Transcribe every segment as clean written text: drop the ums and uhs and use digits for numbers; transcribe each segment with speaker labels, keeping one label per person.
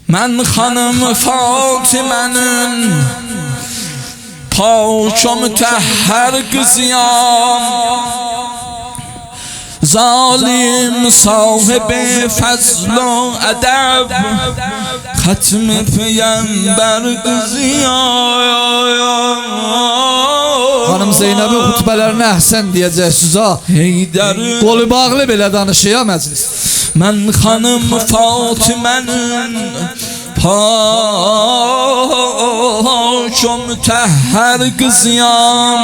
Speaker 1: من خانم فاطمه'nin پاک و مطهر قızıyam ظالم صاحب فضل و ادب ختم پیامبر قızıyam.
Speaker 2: Hanım Zeynəbi xutbələrinə əhsən deyəcəksiniz ha. Qolu bağlı belə danışıyor məclis.
Speaker 1: Mən xanım Fatimənin pak و مطهر قızıyam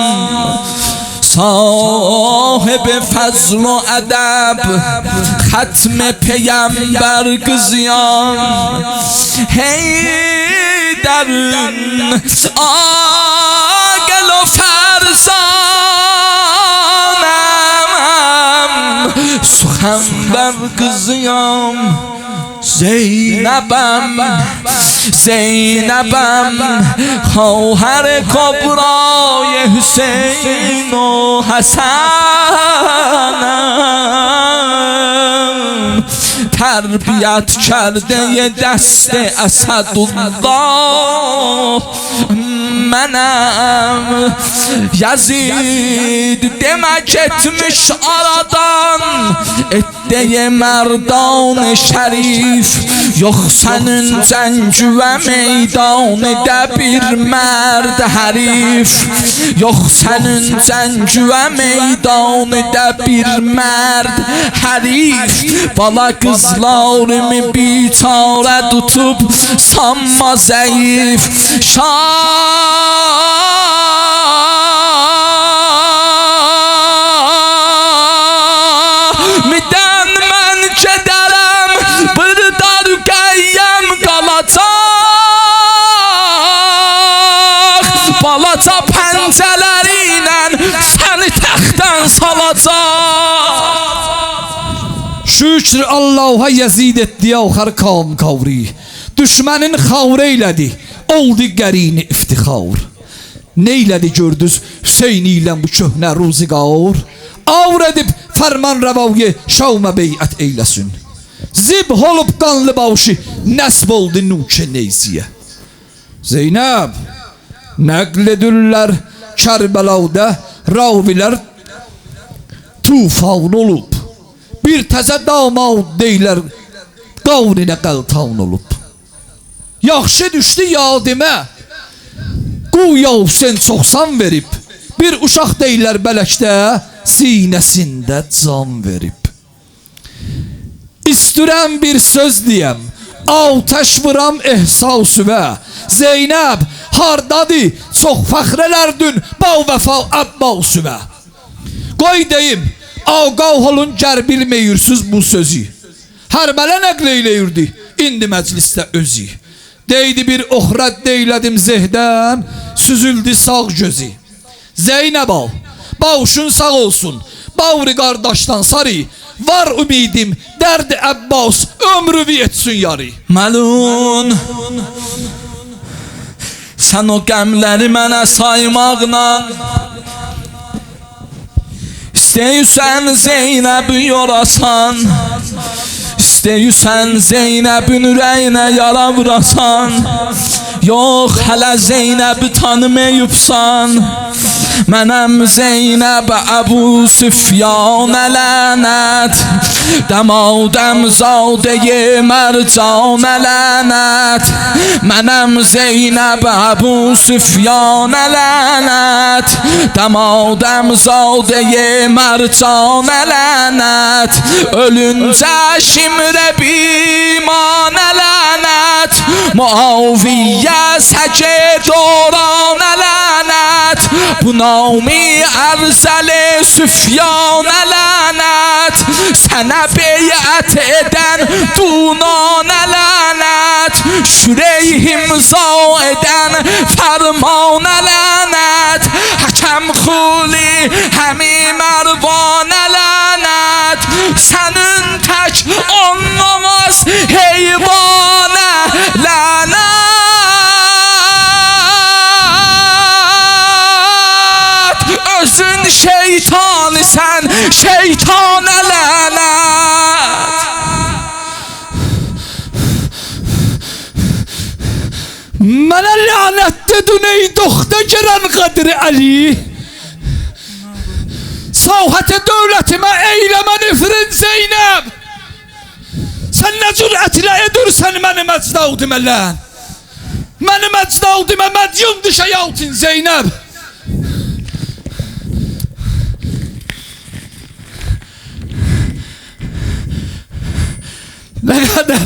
Speaker 1: صاحب فضل و ادب ختم پیامبر قızıyam. Heydər'in ağıl و فرزانم سخنور قızıyam. زینبم خواهر کبرای حسین و حسنم تربیت کرده دست اسدالله منم. Yazid demek etmiş aradan ette merdan şerif. Yok senin zencüve meydanında bir merd herif. Yok senin zencüve meydanında bir merd herif. Bala kızlarımı biçare tutup sanma zayıf. Balaca pəncələriylə səni təxtdən salacaq.
Speaker 2: Şükür Allah'a Yazid etdi axar kam kavri. Düşmənin xavr eylədi, oldu qərini iftixar. Neylədi gördüz Hüseyin ilə bu köhnə ruziqar. Avr edib fərman rəvavye şavmə beyət eyləsin. Zib olub qanlı başı nəsb oldu nuke neyziyə. Zeynəb nəql edirlər Kərbəlada ravilər tufan olub. Bir təzə damad deylər qavrinə qəltan olub. Yaxşı düşdü yadimə Quya Hüseyin çoxsan verib. Bir uşaq deylər bələkdə sinəsində can verib. İstürəm bir söz deyəm Ateş vuram ehsasüvə. Zeynəb hardadır çox fəxr elərdün Bav vəfa əbbasüvə. Qoy deyim ağav olun gər bilmeyirsiniz bu sözü. Hərbələ nəql eyləyirdi indi məclisdə özü. Deydi bir oxrət deylədim zehdən süzüldü sağ gözü. Zeynəb al başın sağ olsun Bağrı qardaşdan sarı. Var ümidim dərdi Əbbas ömrü etsin yarı.
Speaker 1: Məlun sən o qəmləri mənə saymaqla İstəyirsən Zeynəbi yorasan. İstəyirsən Zeynəbin ürəyinə yara vurasan. Yox hələ Zeynəbi tanımayıbsan. Mənəm Zeynəb Əbu Süfyanə lənət. Dəmadəm zadəyə mərcanə lənət. Mənəm Zeynəb Əbu Süfyanə lənət. Dəmadəm zadəyə mərcanə lənət. Ölüncə şimrə bimanə lənət. Muaviyyə səcə doranə lənət. Bu nami ərzəl Süfyanə lənət. Sənə beyət edən dunanə lənət. Şüreyh imza edən fərmanə lənət. Həkəm xuli həmi mərvanə lənət. Sənin tək anlamaz heyvanə lənət. Özün şeytanı sen şeytana lanet.
Speaker 2: Nadun ey doxta gelen Kadir Ali. Savhate devletime eyleme nefrin Zeynep. Sen ne cüretile edirsen beni mecdavdime lan. Beni mecdavdime medyum dişe yaltın Zeynep. Ne kadar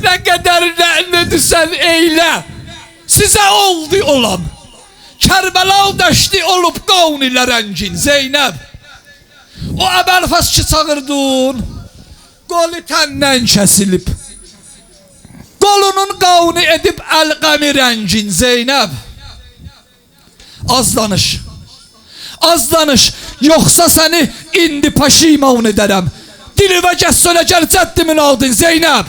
Speaker 2: ne kadar ne düşen eyle. Size oldu olan Kerbela deşti olup kavniler encin Zeynep. O Əbəlfəs çağırdın Qolu təndən kəsilib Qolunun qavni edib Əl-qəmi rəngin Zeynep. Az danış. Az danış. Yoxsa səni indi paşiman edərəm. Dilivə gəz sölə gəl cəddimin aldın Zeynep.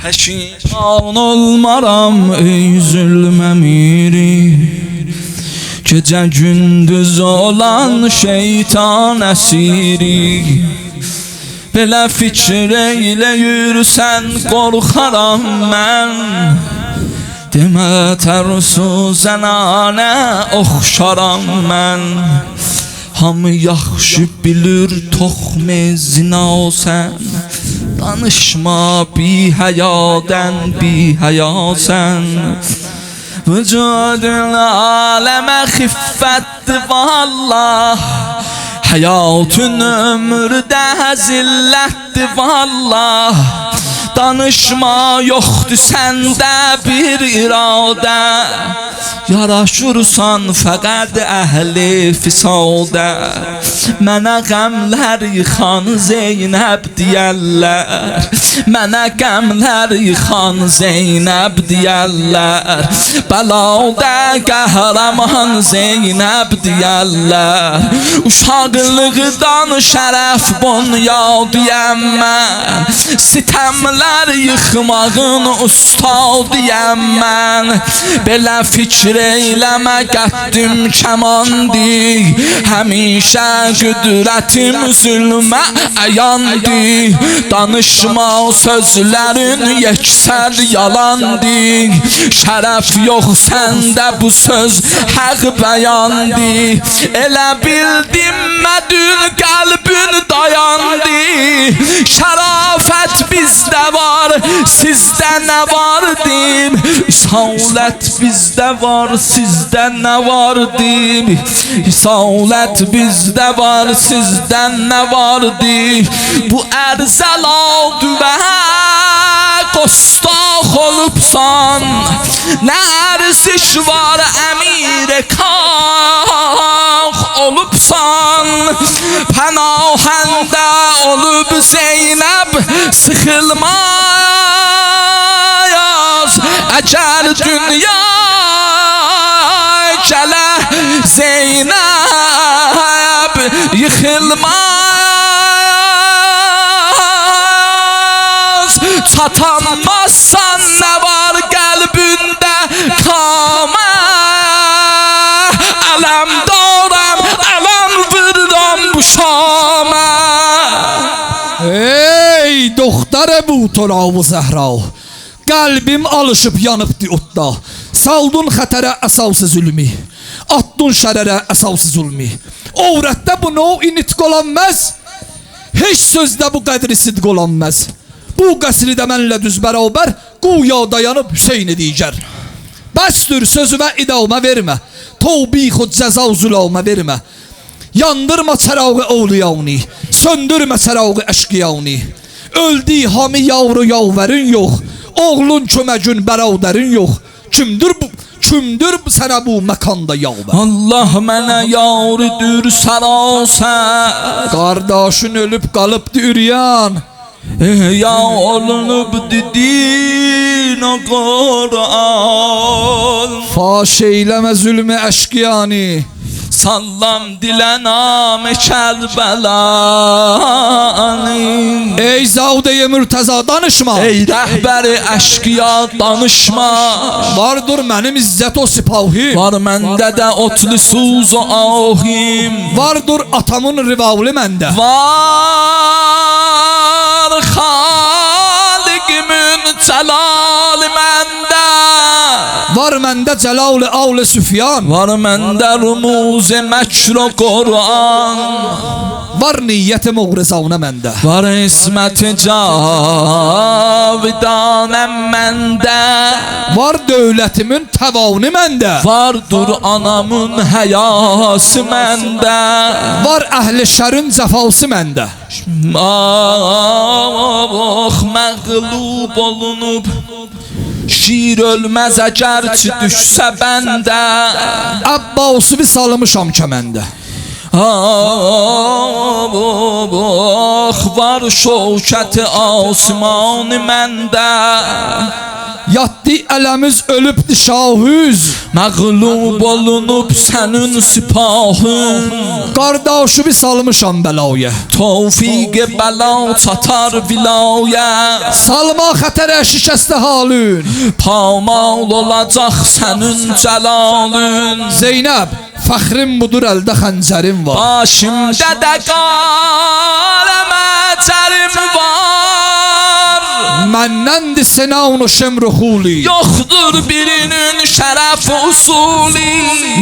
Speaker 1: Peşiman olmaram ey zülmemiri. Gece gündüz olan şeytan esiri. Belə fikir eyle yürüsən qorxaram mən. Demə tərsu zənanə oxşaram mən. Hamı yaxşı bilir toxme zina sən. Danışma bi hayadan bi hayasan. Vücudun aleme xiffətdir vallah. Hayatın ömrdə zillətdir vallah. Danışma yoxdur səndə bir iradə. Yaraşırsan fəqət əhli fisadə. Mənə qəmlər yıxan Zeynəb deyərlər. Mənə qəmlər yıxan Zeynəb deyərlər. Bəlada qəhrəman Zeynəb deyərlər. Uşaqlıqdan şərəf bunyadıyəm mən. Sitəmlər yıxmağın ustadıyəm mən. Belə fikr eyləmə qəddim kəmandı. Həmişə qüdrətim zülmə əyandı. Danışma sözlərin yeksər yalandı. Şərəf yox səndə bu söz həq bəyandı. Elə bildim mədün qəlbin dayandı. Şərafət bizdə var, sizdə nə var dim. İsalət bizdə var, sizdə nə var dim. İsalət bizdə var, sizdə nə var dim. Bu ərzəladı və qostax olubsan. Nə ərziş var əmir kax olubsan. Pənahəndə olub Zeynəb sıxılmaz. Əgər dünya gələ Zeynəb yıxılmaz. Çatanmazsan nə var qəlbində kamə. Ələm daram, ələm vururam bu şamə.
Speaker 2: Ey doktor Ebu Tolavu Zəhra, qəlbim alışıb yanıbdı otda. Saldun xətərə əsası zulmi, attun şərərə əsası zulmi. Övrətdə bu nov initq olanməz, heç sözdə bu qədri sidq olanməz. Bu qəsridə mənlə düz bərabər, quya dayanıb Hüseyni digər. Bəsdir sözümə idamə vermə, tavbih-u cəza zulamə vermə. Yandırma çərağı ovliyani, söndürmə çərağı əşqiyani. Öldü hami yavru yavverin yox, oğlun köməcün bəradərin yox. Kimdir sənə bu məkanda yavvər?
Speaker 1: Allah mənə yavridir sərasər.
Speaker 2: Qardaşın ölüb qalıbdı üryan.
Speaker 1: Ya olunub didin o Qur'an.
Speaker 2: Faş eyləmə zülmü əşqiyani.
Speaker 1: Sallam dilə nam-ı Kərbəlanı.
Speaker 2: Ey Zavde-i Mürteza danışma.
Speaker 1: Ey rəhbəri əşqiya danışma.
Speaker 2: Vardır mənim izzət o sipahim.
Speaker 1: Var məndə də otlu suz o ahim.
Speaker 2: Vardır atamın rivavli məndə.
Speaker 1: Var xaliqimin celal məndə.
Speaker 2: Var məndə Celal-i Avl-i Süfyan.
Speaker 1: Var məndə rumuz məkr o Qur'an.
Speaker 2: Var niyyət-i muğrizanə məndə.
Speaker 1: Var ismət cavidanəm məndə.
Speaker 2: Var dövlətimin təvanı məndə.
Speaker 1: Vardır anamın həyası məndə.
Speaker 2: Var əhl-i şərin cəfası məndə.
Speaker 1: Ah məğlub olunub şir ölməz əgərçi düşsə bəndə.
Speaker 2: Əbbasuvi salmışam kəməndə.
Speaker 1: Ah var şövkəti asmanı məndə.
Speaker 2: Yatdı ələmiz ölübdü şahüz.
Speaker 1: Məğlub olunub sənin sipahın.
Speaker 2: Qardaşıvi salmışam bəlaya.
Speaker 1: Tevfiq bəla çatar vilaya.
Speaker 2: Salma xətərə şikəstə halün.
Speaker 1: Pamal olacaq sənin cəlalın.
Speaker 2: Zeynəb, fəxrim budur, əldə xəncərim var.
Speaker 1: Başımda da qələməcərim var.
Speaker 2: Mənnəndir Sinan-ı Şimr-i Xuli.
Speaker 1: Yoxdur birinin şərəf usuli.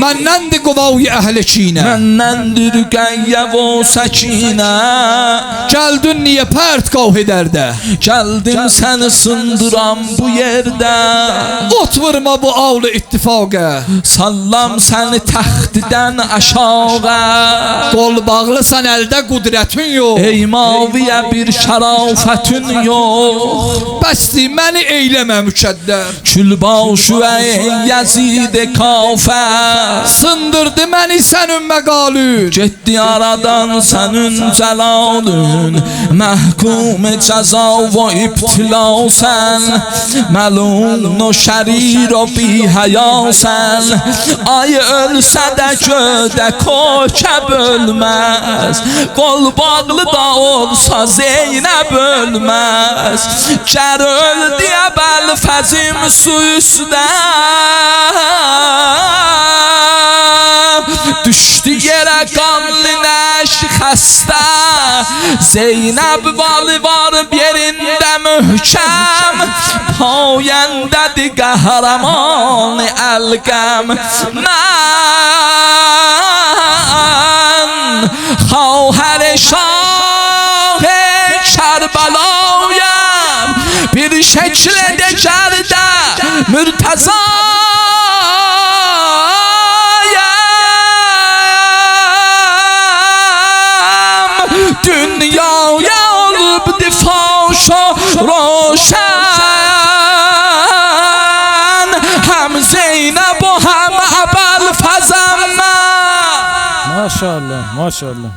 Speaker 2: Mənnəndir Quvay-ı Əhl-i Kinə.
Speaker 1: Mənnəndir qəyyəv o səkinə.
Speaker 2: Gəldin niyə pərtqah edərdə?
Speaker 1: Gəldim səni sındıram bu yerdə.
Speaker 2: Ot vurma bu avl-i ittifaqa.
Speaker 1: Sallam səni təxtdən aşağı.
Speaker 2: Qol bağlısan, əldə qudrətin yox.
Speaker 1: Ey maviyə bir şərafətin yox.
Speaker 2: Bəsdi məni eyləmə mükəddər.
Speaker 1: Külbaşu ey Yezid kafər.
Speaker 2: Sındırdı məni sənin məqalün.
Speaker 1: Getdi aradan sənin cəlalün. Məhkum cəza və ibtilasən. Məlun o şərir o bihəyəsən. Ay ölsə də gödə kokəb ölməz. Qol bağlı da olsa Zeynəb ölməz. Kər öldü əbəl fəzim su üstə. Düşdü yerə qanlı nəş xəstə. Zeynəb vali var yerində möhkəm. Payəndədir qəhrəman əlqəm. Mən xavhər şah Kərbəlayəm. Bir şəkl degərdə Mürtəzayəm. Dünyaya olubdi faş o roşən. Həm Zeynəb o həm Əbəlfəzəm mən.
Speaker 3: Maşallah, maşallah.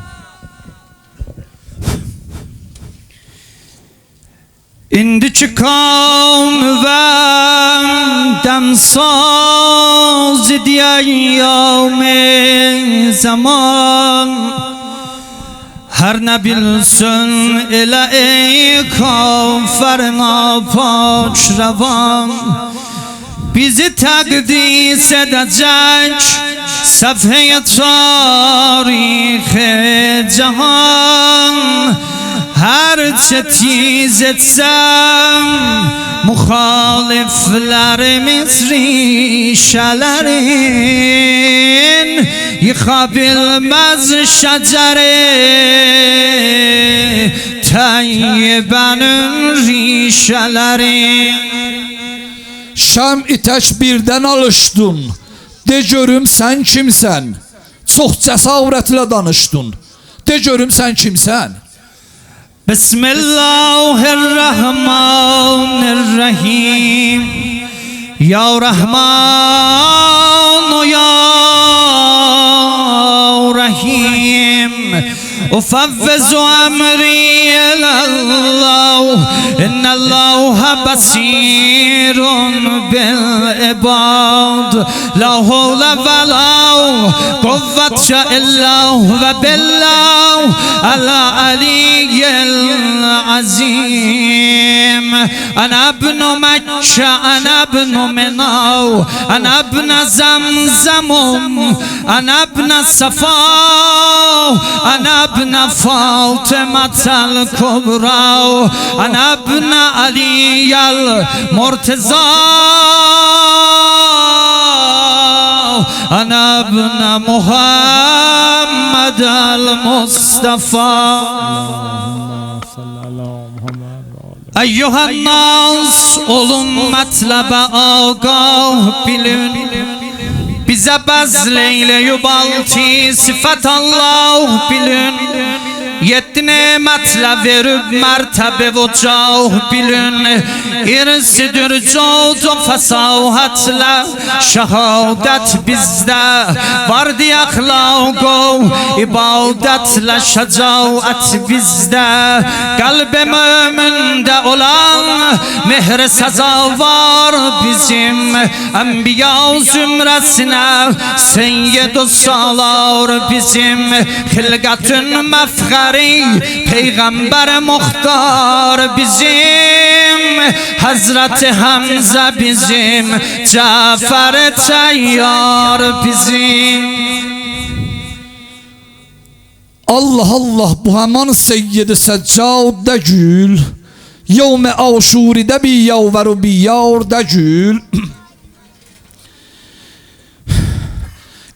Speaker 4: İndi çıkan ve demsaz diyayam zaman. Her ne bilsin ile ey kaferna paç revan. Bizi takdis edecek sefhe tarih cihan. Her çetiz etsem muhaliflerimiz rişelerin yıkabilmez şeceri teyyibenin rişeleri.
Speaker 2: Şam-i tək birdən alışdın. De görüm sən kimsən? Çox cəsarətlə danışdın. De görüm sən kimsən?
Speaker 4: Bismillahirrahmanirrahim. Ya Rahman ya Rahim. O أفوض أمري إلى الله إن الله بصير بالعباد لا حول ولا قوة إلا بالله العلي العظيم أنا ابن مكة أنا ابن منى أنا ابن زمزم أنا ابن صفا أنا ابن فاطمة الكبرى أنا ابن علي المرتضى أنا ابن محمد المصطفى أيها الناس olun مطلب آگاه bilin bize bezleyle yubalti sıfat Allah bilin Yetti nimetler verip mertebe ve cah bilin İrsidir cavdu fesahatla şehadet bizde Vardı ahlak ibadetle şecaat bizde Kalbi müminde olan mehre sazavvar bizim Enbiya zümresine seyyid-u salar bizim Hilgatün mefher Peygamber muhtar bizim Hazreti Hamza bizim Cafer Tayyar bizim
Speaker 2: Allah Allah bu hemen Seyyid-i Seccad gül Yevme Aşuri'de bir yavveru bir yavr gül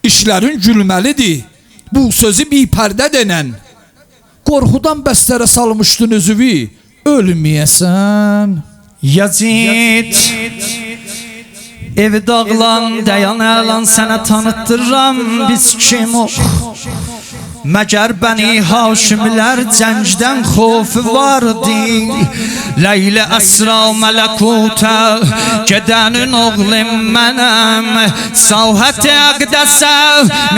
Speaker 2: İşlerin gülmelidir Bu sözü bir perde denen Korkudan bəstərə salmışdın özüvi Ölməyəsən
Speaker 4: Yazid Evi dağlan dayan əlan Sənə tanıttıram biz kim o Məgər bəni haşimlər cəncdən xofu vardı Leyli əsra mələkutə Gedənin oğlim mənəm Sahət-i əqdəsə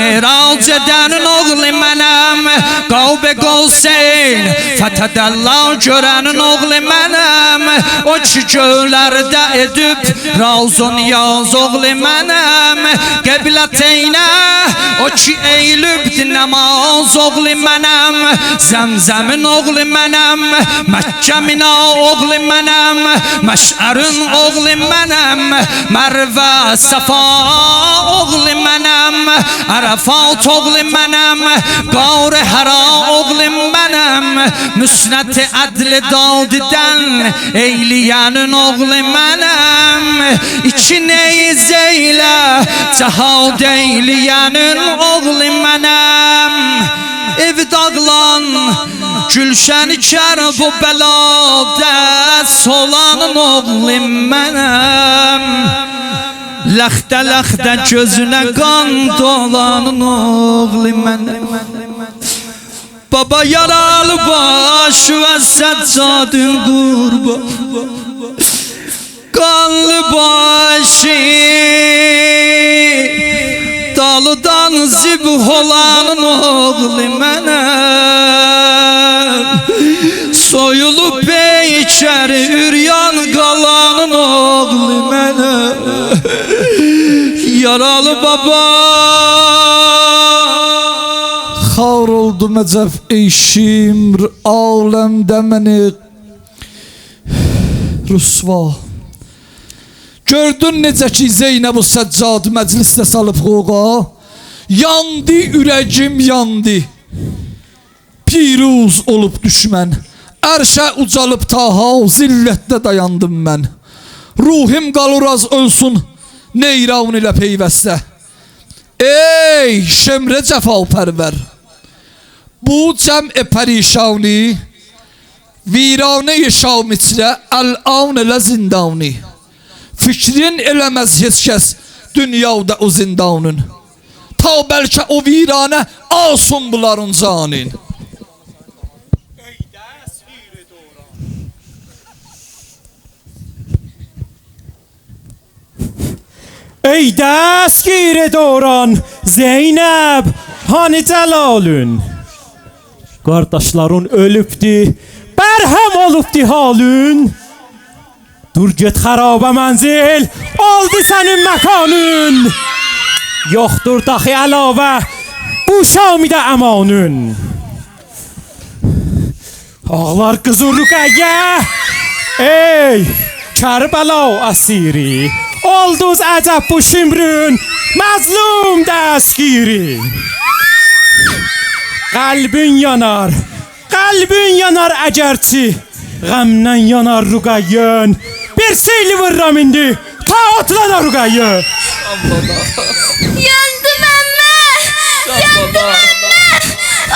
Speaker 4: Mirac edənin oğlim mənəm Qavb-i Qavseyn Fətədəllah görənin oğlim mənəm O ki göylərdə edib Razun yaz oğlim mənəm Qəbləteynə O ki eylübd nəmaz oğlu mənəm Zəmzəmin oğlu mənəm Məkkəmina oğlu mənəm Məşərin oğlu mənəm Mərvə Səfa oğlu mənəm Ərəfat oğlu mənəm Qar-ı Həra oğlu mənəm Müsnət-i ədl dadidən eyləyənin oğlu mənəm İki neyzə ilə cəhad eyləyənin oğlu mənəm Ev dağlan Gülşəni kər bu bəlada Solanın oğlu mənəm Ləxtə gözünə qan dolanın oğlu mənəm Baba yaralı baş və səccadın qurban Qanlı başı Dalıdan zibh olanın oğlu mənəm Soyulu peykəri üryan qalanın oğlu mənəm Yaralı baba
Speaker 2: Xar oldu məcəf eşim Aləmdə məni Rüsva Gördün necə ki Zeynəb-u Səccad məclisdə salıb qoqa Yandı ürəgim yandı Piruz olub düşmən Ərşə ucalıb taha zillətdə dayandım mən Ruhim qalır az ölsün Neyravun ilə peyvəstə Ey şemrə cəfalpərvər Bu cəm-i pərişavni Viranə-i şavmiçlə Əl-avn ilə zindavni Fikrin eləməz heç kəs Dünyada o zindanın Ta bəlkə o viranə Alsın bunların canin
Speaker 3: Ey دستگیر دوران زینب هانی جلالون Qardaşların ölübdi, bərhəm olubdi halın. Dur get xarabə mənzil, oldu sənin məkanın. Yoxdur daxi əlavə, bu Şamidə əmanın. Ağlar qızı Rüqəyyə, ey Kərbəla əsiri, olduz əcəb bu şimrün, məzlum dəskiri. Qəlbin yanar əgərçi, qəmdən yanar Rüqəyyən. Bir seyli vırram indi, ta otlana Rüqəyyə.
Speaker 5: Yandım emme, yandım emme.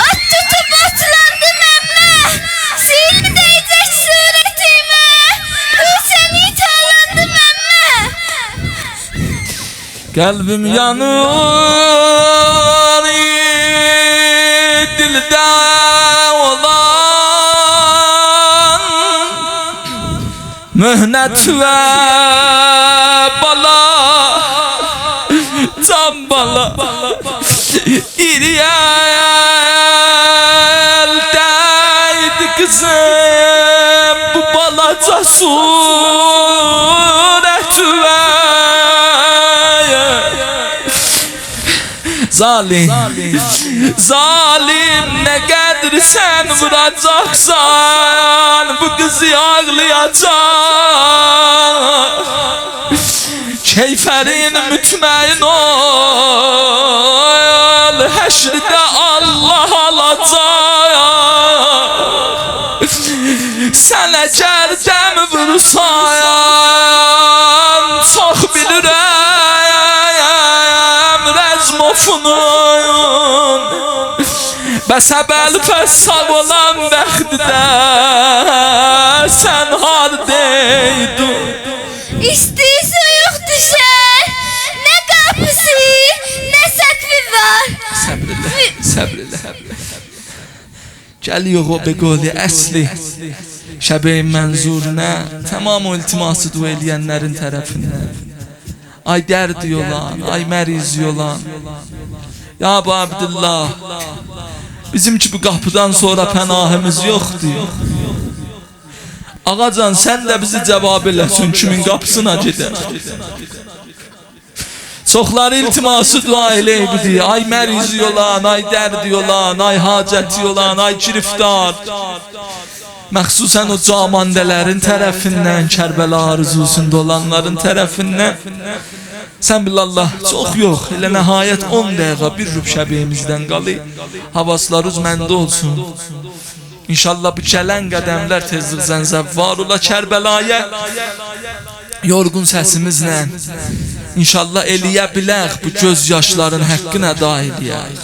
Speaker 5: At tutup otlandım emme. Sildi değecek suretime. Hüseni talandım emme.
Speaker 1: Kalbim yanıyor dilde olan mühnet ve bala can bala İriyel'deydi kızım bu balaca suret ve Zalim ne kadar sen vuracaksan bu kızı ağlayacak. Keyferin mütmein ol, heşrde Allah alacak. Sen ecerden vursayan çok bilirəm rezmofunun. Bəsəbəl fəssal olan bəxtdə sen hardaydın?
Speaker 5: İstiyse yok düşer. Ne kapısı ne sakfı var.
Speaker 1: Səbirlə. Gəliyor o beqoli əsli Şəbəyin mənzuruna tamam o iltiması dua eləyənlərin tərəfindən. Ay dərd yolan, ay məriz yolan. Ya Əbu Abdullah, bizim ki bu qapıdan sonra pənahımız yoxdur. Ağacan sen de bizi cevap eləsin kimin qapısına gedər. Çoxları iltiması dua eləyibdi. Ay məriz yolan, ay dərd yolan, ay hacət yolan, ay giriftar. Məxsusən o camandələrin tərəfindən, Kərbəla arzusunda olanların tərəfindən. Sən bilallah çox yox, elə nəhayət 10 dəqiqə bir rüb şəbiyimizdən qalır. Havaslarınız məndə olsun. İnşallah bu gələn qədəmlər tezlikdən zəvvar ola Kərbəlaya. Yorğun səsimizlə İnşallah eləyə bilək bu göz yaşların haqqını əda eləyək.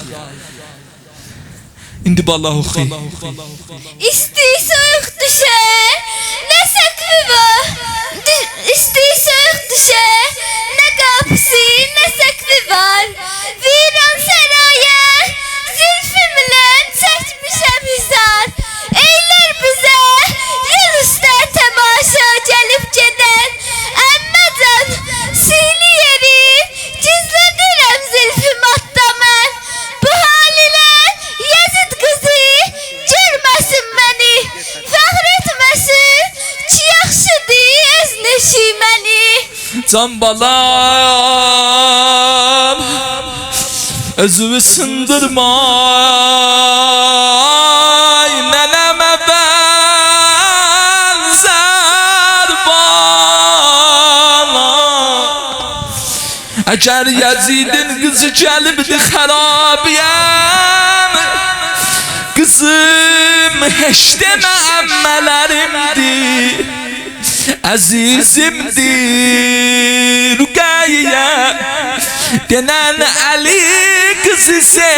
Speaker 1: İndi bala oxuy.
Speaker 5: İstiyse yok düşer. Ne sakfı var. İstiyse yok düşer. Ne kapısı ne sakfı var. Viran seraya zülfümle çekmişem hüzar. Eyler bize yol üstə temaşa gelip geden. Emmecan sili yeri gizledirem zülfüm hatta mən. Bu haliyle Yazid kızı görməsin məni. Fəxr etməsin ki yaxşıdır öz neşiməni.
Speaker 1: Can balam özümü sındırmay neneme benzer bana. Eğer Yazid'in kızı gelibdi harabiyem, kızım heç demə əmmələrimdir, əzizimdir Rüqəyyə. Denən Əli kızı Zeynəb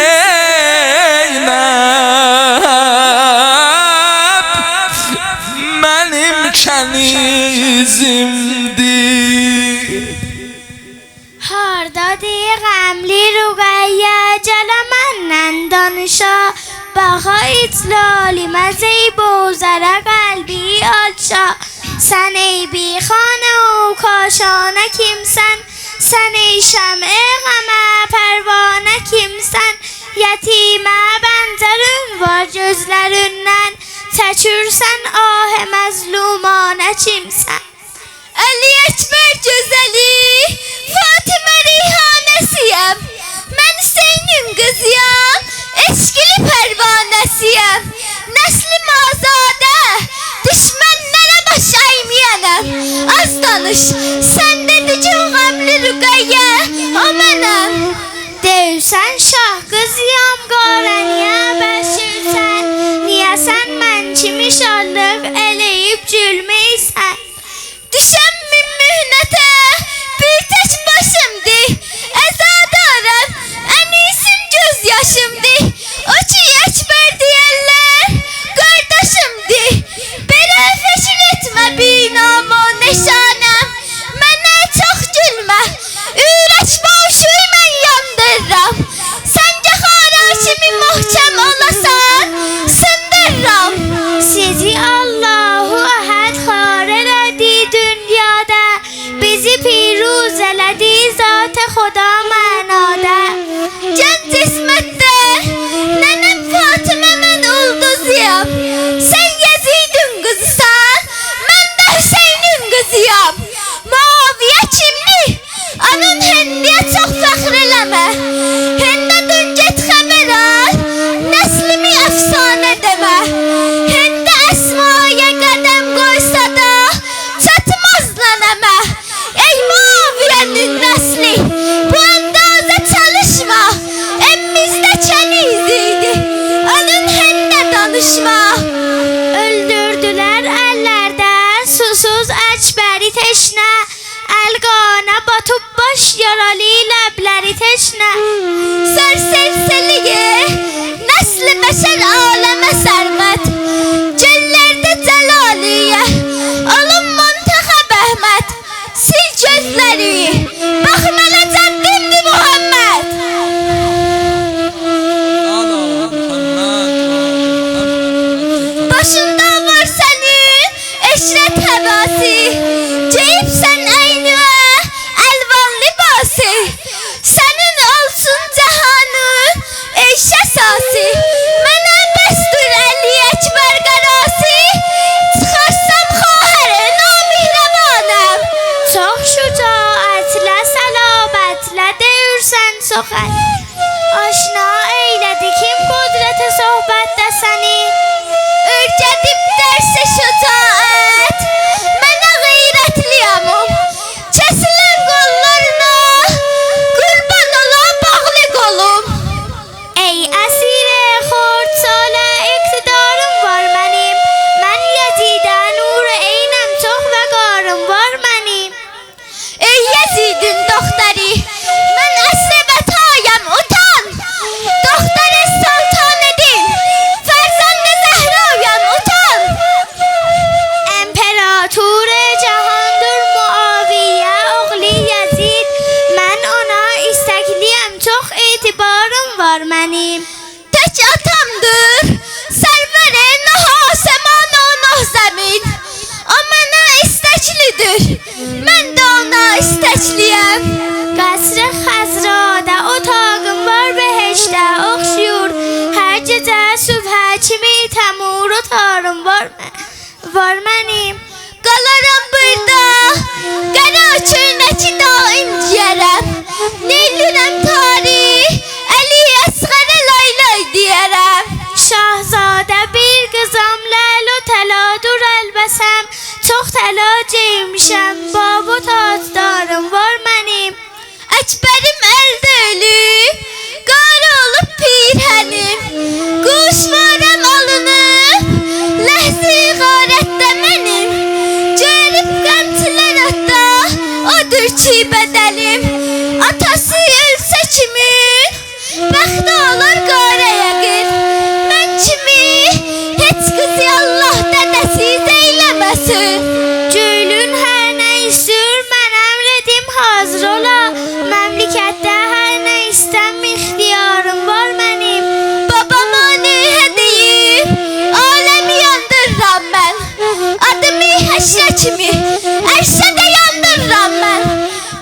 Speaker 1: mənim kənizimdir.
Speaker 5: Hardadır qəmli Rüqəyyə, gələ məndən danışa. Baxa iclalimə zeyb o zərə qəlbi alça. Sən ey bir xanə o kaşanə kimsən? Sən ey şəmə qəmə pərvanə kimsən? Yetimə bənzərün var gözlər qızıyam, eşkili pərvanəsiyəm. Nəslim azadə, düşmənlərə baş əyməyənəm. Az danış, sən dedicin qəmli Rüqəyyə, o mənəm. Deyirsən şah qızıyam, qarəniyə bəşirsən. Niyə sən mən kimi şadlıq eləyib gülməysən? Düşəm min mühnətə, bir tək başımdır. Əzadarəm, ən iyisim göz yaşımdır. O ki Əkbər deyərlər, qardaşımdır. Belə fəşil etmə binam o neşanəm. Mənə çox gülmə, ürək boşuy mən yandırram. Səncə xara kimi möhkəm olasan, sındırram. Sizi Allahu Əhəd xar elədi dünyada, bizi piruz elədi zat-ı Xuda mənada. Can cismətdə, nənəm Fatimə mən ulduzuyam. Sən Yezidin qızısan, mən də Hüseynin qızıyam. Muaviyə kimdir? Anın Hindiyə çox fəxr eləmə. Hində dün get xəbər al, nəslimi əfsanə demə. Hində əsmaya qədəm qoysa da, çatmaz nənəmə. Ey Muaviyənin nəsli, bu əndazə çalışma. Emmizdə kəniz idi, anın hində danışma. Öldürdülər əllərdən susuz Əkbəri teşnə. Əlqana batıb baş yaralı ləbləri teşnə. Sər silsiliyi, nəsli bəşər aləmə sərmət. Göllərdə cəlaliyə, alın Montəxəb Əhməd. Sil gözləri, bax mənə cəddimdir Muhammed. Başında var sənin eşrət həvası. Geyibsən əynüə əlvan libası. Sənin olsun cəhanın eş əsası. Mənə bəstur Əli Əkbər qarası. Çıxarsam xahərə namihrabanəm. Çox şücaətlə, səlabətlə deyirsən soxər. Aşna eylədi kim qudrətə sohbətdə səni. Ürkədib dərsə şücaət, mənə qeyrətliyamım. Kəsilər qollarına, qurban ola bağlı qolum. Ey əsirə xord salə iqtidarım var mənim. Mən Yezidə nur eynəm çox və qarım var mənim. Ey Yezidin doktori, mən əsrə bətayəm utan. Doktori sultan edin, Fərzənd-i Zəhrayəm utan. İmperator cahandır Muaviyə oğlu Yezid. Mən ona istəkliyəm, çox etibarım var mənim. Tək atamdır, sərvər-i nəhasəman o noh zəmin. O mənə istəklidir, mən də ona istəkliyəm. Qəsr-i Xəzrada otağım var behişdə oxşuyur. Hər gecə sübhə kimi təmur otarım var mənim. Qalaram burada, qara çöynəki daim giyərəm. Neylürəm tarih, Əli Əsğərə lay lay deyərəm. Şahzadə bir qızam, ləl o təladur əlbəsəm. Çox təla geymişəm, bab o tacdarım var mənim. Əkbərim əldə ölüb, qara olub pirhənim. Quş varəm alınıb, ləhzi qarətdə mənim. Görüb qəmtilər atda, odur ki bədəlim. Atası ölsə kimin, bəxti olur qara yəqin. Mən kimi, heç qızı Allah dədəsiz eyləməsin. Gülün hər nə istür, mən əmr edim hazır ola. Məmləkətdə hər nə istəm ixtiyarım var mənim. Babama nühə deyib, aləmi yandırram mən. Adımı həşrə kimi, ərşə də yandırram mən.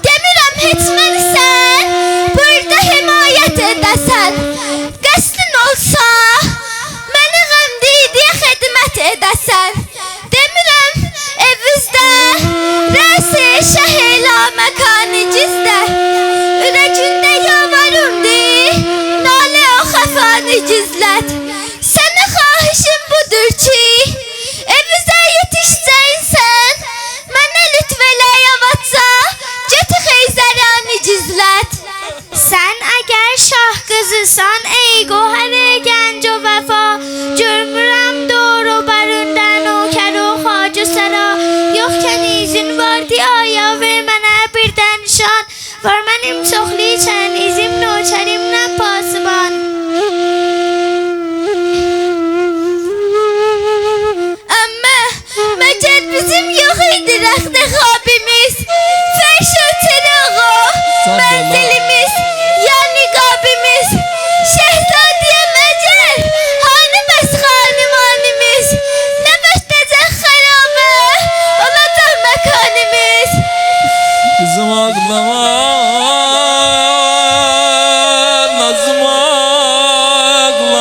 Speaker 5: Demirəm heç məni sən, burada himayət edəsən. Qəsdin olsa, məni qəmdidiyə xidmət edəsən. Demirəm evizdə, rəsi şəhila məkanı cizdə. Ürəcündə yavarımdır, nalə Nazlısan ey gohar genç o vefa, görmürəm doğru barından o kər o xacı sara. Yoxkən izin vardı aya ver mənə birdən nişan, var mənim çoxlu içən izim noçərimlə pasıban. Amma məcəd bizim yox idi rəxtə xabimiz, fərş ötərağa mənzilimiz, yəni qabimiz. Şəhzadiyə məcəd hani bəs xanimanimiz, nə bəstəcək xərabə olacaq məkanimiz.
Speaker 1: Kızım ağlama, nazım ağlama.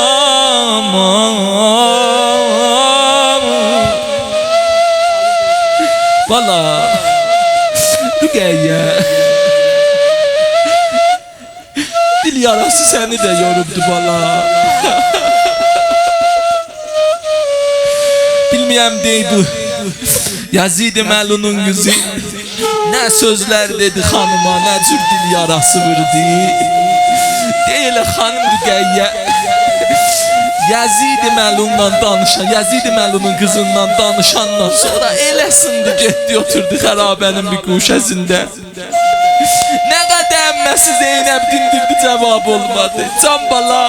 Speaker 1: Valla Rüqəyyə, dil yarası səni də yorubdu bala. Bilməyəm deydi Yazid-i Məlunun yüzü nə sözlər dedi xanıma, nə cür dil yarası vurdu. Deyələ xanım Rüqəyyə, Yazid-i Məlundan danışan, Yazid-i Məlunun qızından danışandan sonra eləsindi, getdi oturdu xərabənin bir quşəsində. Nə qədər əmməsi Zeynəb dindirdi, cavab olmadı. Can bala,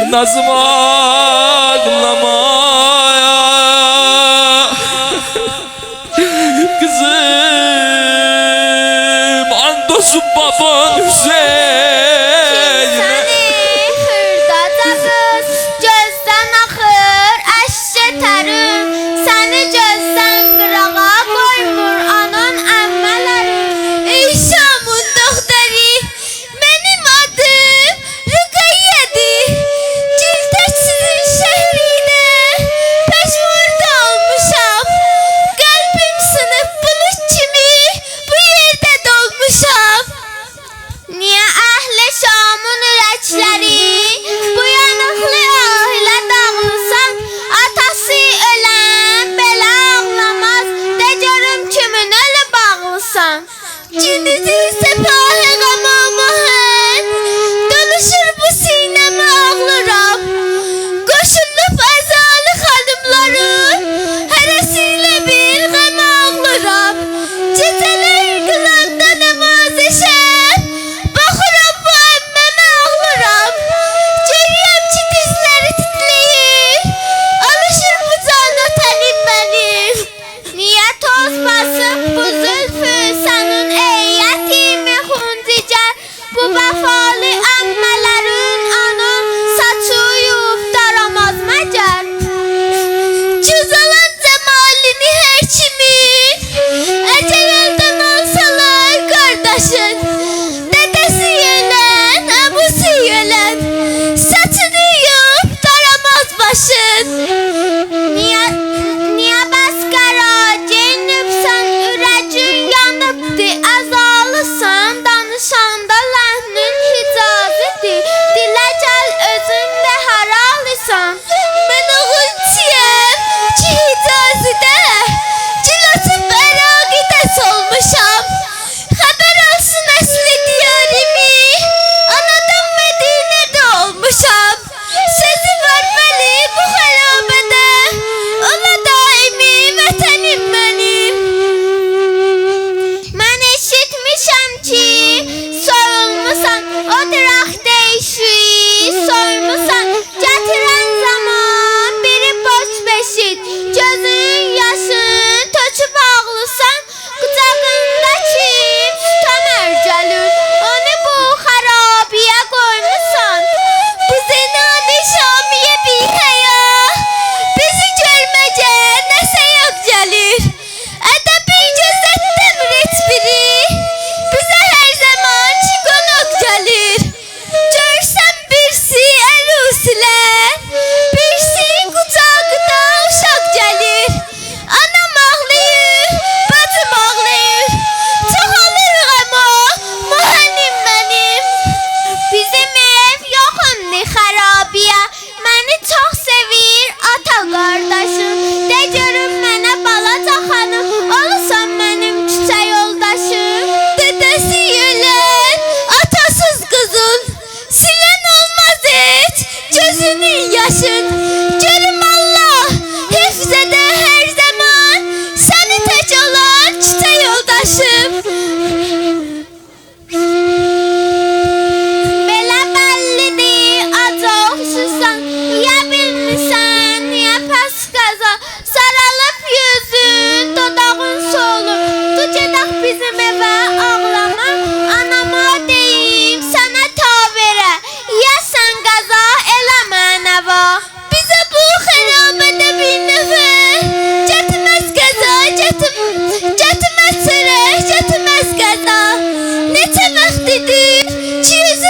Speaker 1: nazım ağlamaya, kızım andolsun baban Hüseyin.
Speaker 5: Gözdən axır əşşə tərim, səni gözdən qırağa qoymur anan əmmələri. Ey Şamun doktori, mənim adım Rüqəyyədir, Gültəç sizin şəhridə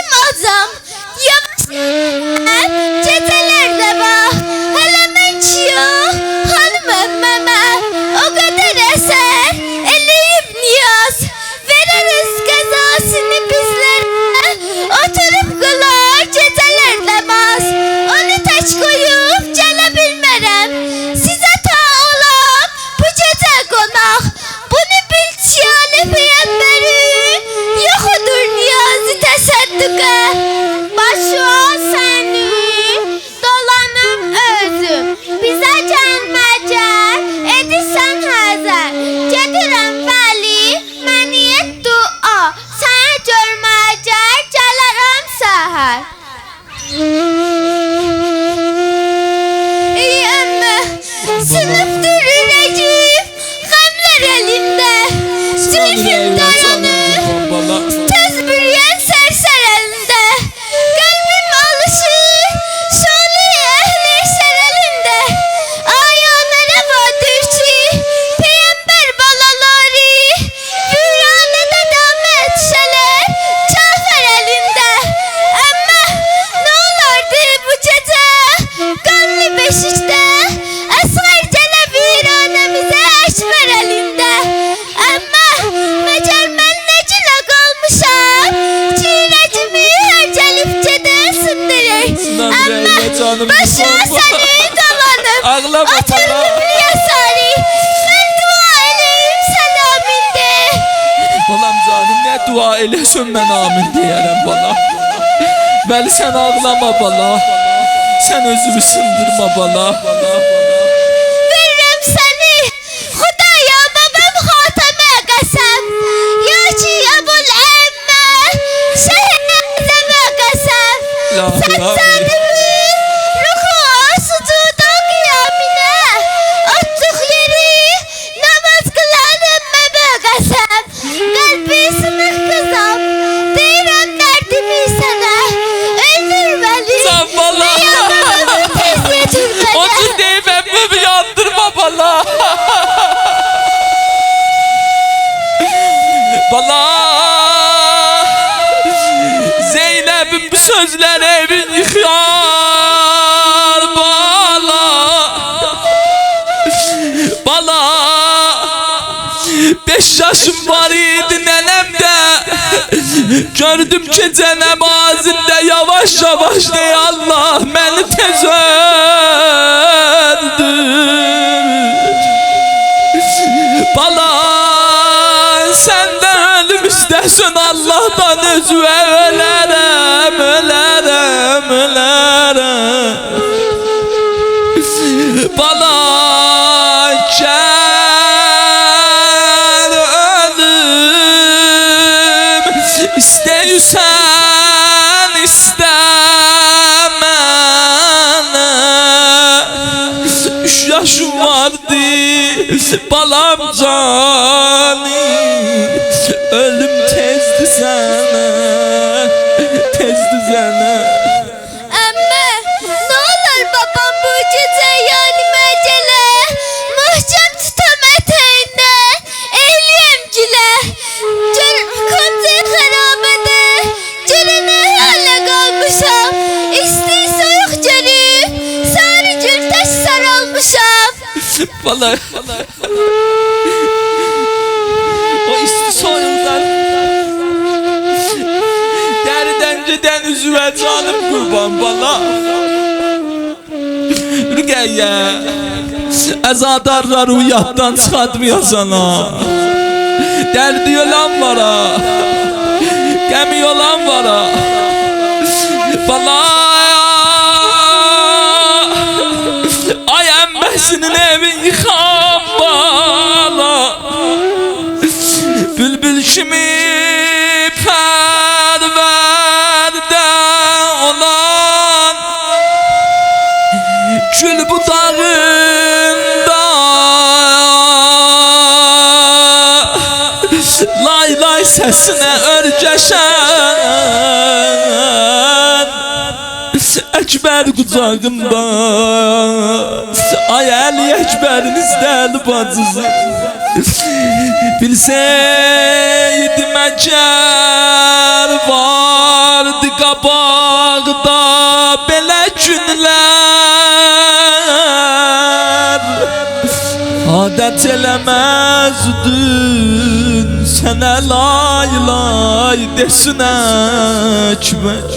Speaker 5: Geldim azam. Geceler var. Hele ben yok. Hanımım mama. O kadar eser. Eleyip niyaz. Veririz kazasını bizlere. Oturup kılar geceler namaz. Onu taç koyup gelebilmerem. Size ta olam bu gece konak. Bunu bil çiyale peygamberin. Yokudur niyazi tesadduka. Başı ol senin, dolanım özüm. Bize gelmecen, edirsen hazır. Gedirem veli, meniyet dua. Sana görmecen, gelirim sahar. Ey emme, sınıftır yüreğim, gamler elinde. Zülfüm dayanır, tez bürüyen serser elinde. Kalbim alışır, şöyle ehleşer elinde. Ayağına vardır ki, peygamber balaları. Hürranede damet şeler, cafer elinde. Ama ne olardı bu gece, kanlı beşikte. Esrar gele viranemize eşmer elinde. Ama mecer ben necile kalmışam. Çiğrecimi her gelip gede sındırır. Ama başıma seni dolanıp
Speaker 1: Ağlama bana.
Speaker 5: oturup yasarı. Ben dua edeyim sen amin de.
Speaker 1: Balam canım ne dua eləsən mən amin deyərəm bala. Bəli sən ağlama bala. Sən özünü sındırma bala.
Speaker 5: Veririm seni Hudaya babam hateme kasem. Ya ki Ebul Emme şehzeme kasem.
Speaker 1: La
Speaker 5: Sen
Speaker 1: ilahe.
Speaker 5: zalimin ruhu sucuda kıyamine. Attık yeri namaz kılanım mebe kasem. Kalbi sınık kızam. Deyirem derdimi sana. Öldürmeli.
Speaker 1: Can bala.
Speaker 5: Yalanımı tez yedirmeli.
Speaker 1: O cür deyib əmmimi yandırma bala. Bala. Zeynep'in bu sözleri evin yıkar bala. Bala. 5 yaşım var idi nenemde. Gördüm gece namazında yavaş yavaş dey Allah beni tez öldür. Bala senden ölüm istersen Allah'tan özüve ölerem, ölerem, ölerem. Bala gel ölüm İsteysen istemene. 3 yaşım vardı balam cani. Ölüm tezdi sana, tezdi sana.
Speaker 5: Emme ne olur babam bu gece yanıma gele. Mahcem tutam eteğinden ehliyem gile. Kamze harabede gülüne hale kalmışam. İsti soyuk görüp sarı gül taş sarılmışam.
Speaker 1: Vallahi o isti soyunlar derden giden üzüve canım kurban bana. Rüqəyyə əzadarlar uyatdan çıxartmayasan ha. Dərdi olan var ha, qəmi olan var ha. Bala ay əmməsinin evin yıxan bala. Bülbül kimi pərvərdə olan gül budağında lay lay səsinə örgəşən Əkbər qucağında. Ay Əli Əkbərinizdən bacısı. Bilseydim əgər vardı qabaqda belə günlər adət eləməzdin sənə lay lay desin Əkbər.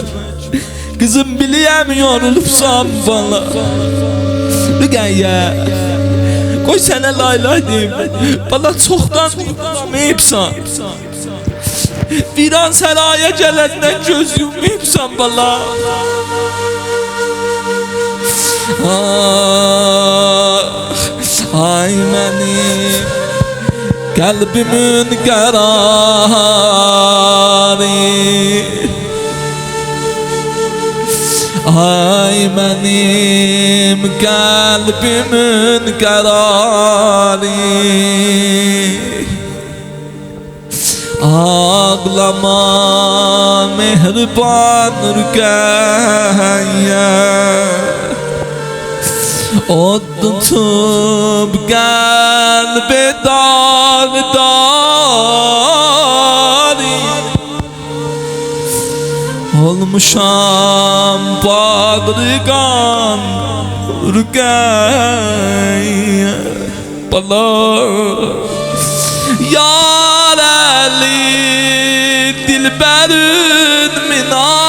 Speaker 1: Kızım biliyəm yorulubsan bana Rüqəyyə qoy sənə lay lay deyim bana çoxdan yummayıbsan Viran səraya gələndən göz yummayıbsan bala Ay mənim qəlbimin qərarı Ay mənim qəlbimin qərarı Ağlama mehriban Rüqəyyə Od tutub qəlbi dağdari Olmuşam bağrıqan Rüqəyyə Bala Yar əli dilbərin minadən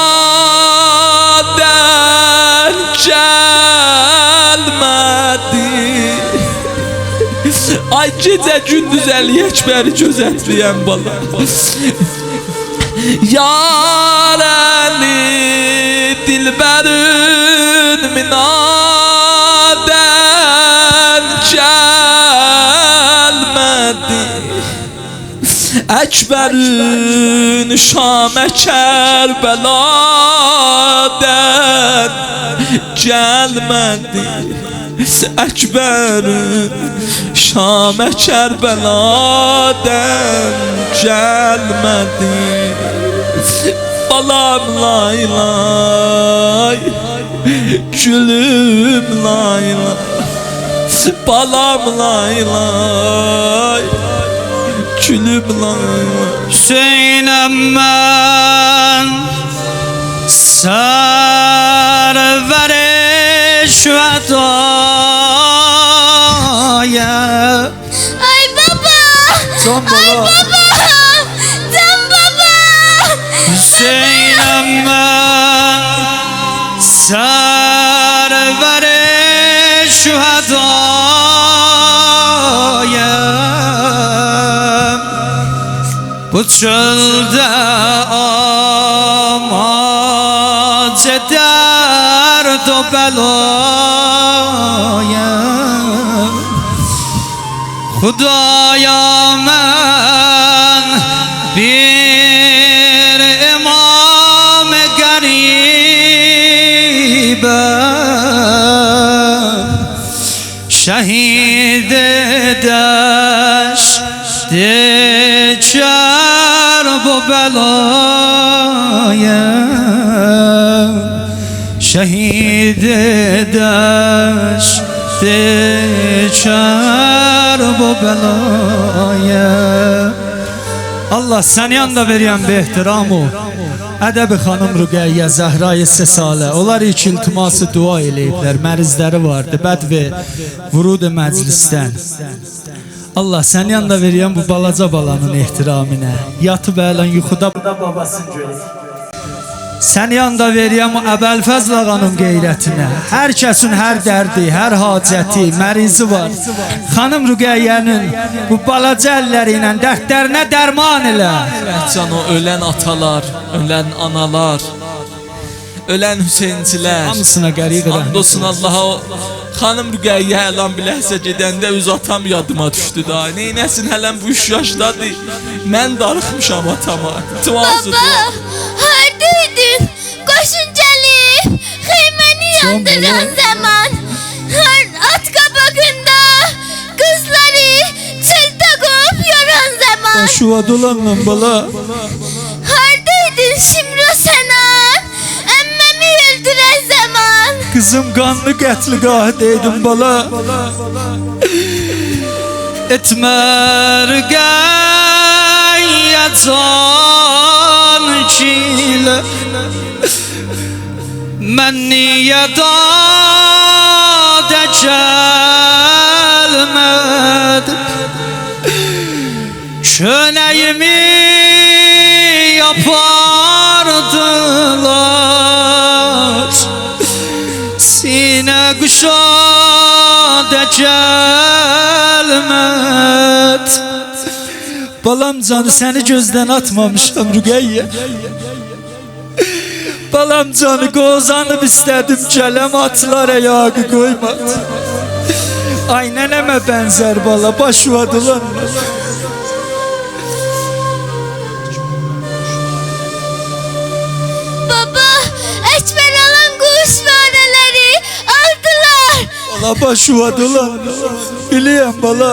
Speaker 1: gəlmədi Ay gecə gündüz Əli Əkbəri gözətləyəm bala Yar əli dilbərin minadən gəlmədi Əkbərin Şamə Kərbəladən gəlmədi Əkbərin Şamə Kərbəladən gəlmədi Balam lay lay Gülüm lay lay Balam lay lay Gülüm lay lay
Speaker 4: Hüseynəm mən Sərvər-i şühədaya
Speaker 5: Ay baba!
Speaker 2: Can baba!
Speaker 5: Ay baba! Can baba!
Speaker 4: Hüseynəm mən Sərvər-i şühədaya Bu çöldə amac dərd o bəlaya Xudaya mən bir imam qəribəm Şəhid dəşt-i çərb o bəlaya Şəhid dəşt-i çərb o bəlaya Allah səni yanda veriyəm be ehtiramı Ədəbi xanım Rüqəyyə Zəhra-i Səsalə Onlar ilk iltiması dua eləyiblər Mərizləri vardı Bədvi vurud-i məclisdən Allah səni yanda veriyəm bu balaca balanın ehtiramine Yatıb ələn yuxuda babasını görür Səni yanda veriyəm o Əbəlfəzl ağanın qeyrətinə Hər kəsin hər dərdi, hər hacəti, mərizi var Xanım Rüqəyyənin bu balaca əlləri ilə dərdlərinə dərman elə
Speaker 1: Can o ölən atalar, ölən analar Ölən Hüseyncilər
Speaker 4: Hamısına qəriq
Speaker 1: And olsun Allaha o Xanım Rüqəyyə əlan biləhsə gedəndə öz atam yadıma düşdü da Neynəsin hələm bu 3 yaşdadır Mən darıxmışam atama
Speaker 5: Baba! Hardaydın? Qoşun gəlib Xeyməni yandıran zaman Hər at qabağında Qızları çöldə qop yoran zaman
Speaker 4: Şuva dolanlan bala
Speaker 5: Hardaydın Şimro Sənan Əmməmi öldürən zaman
Speaker 4: Kızım qanlı qətliqahıdaydın bala Etmər qəyyəcan çilə Mən niyə dadə gəlmədim? Çönəyimi yapardılar, sinə quşadə gəlməd. Balam canı səni gözdən atmamışam Rüqəyyə. Balam canı qozanıb istədim gələm, atlar ayağı qoymadı. Ay nənəmə bənzər bala, başvadılar.
Speaker 5: Baba, Ekber alan kuş fareleri aldılar.
Speaker 4: Bala başvadılar. Biliyəm bala.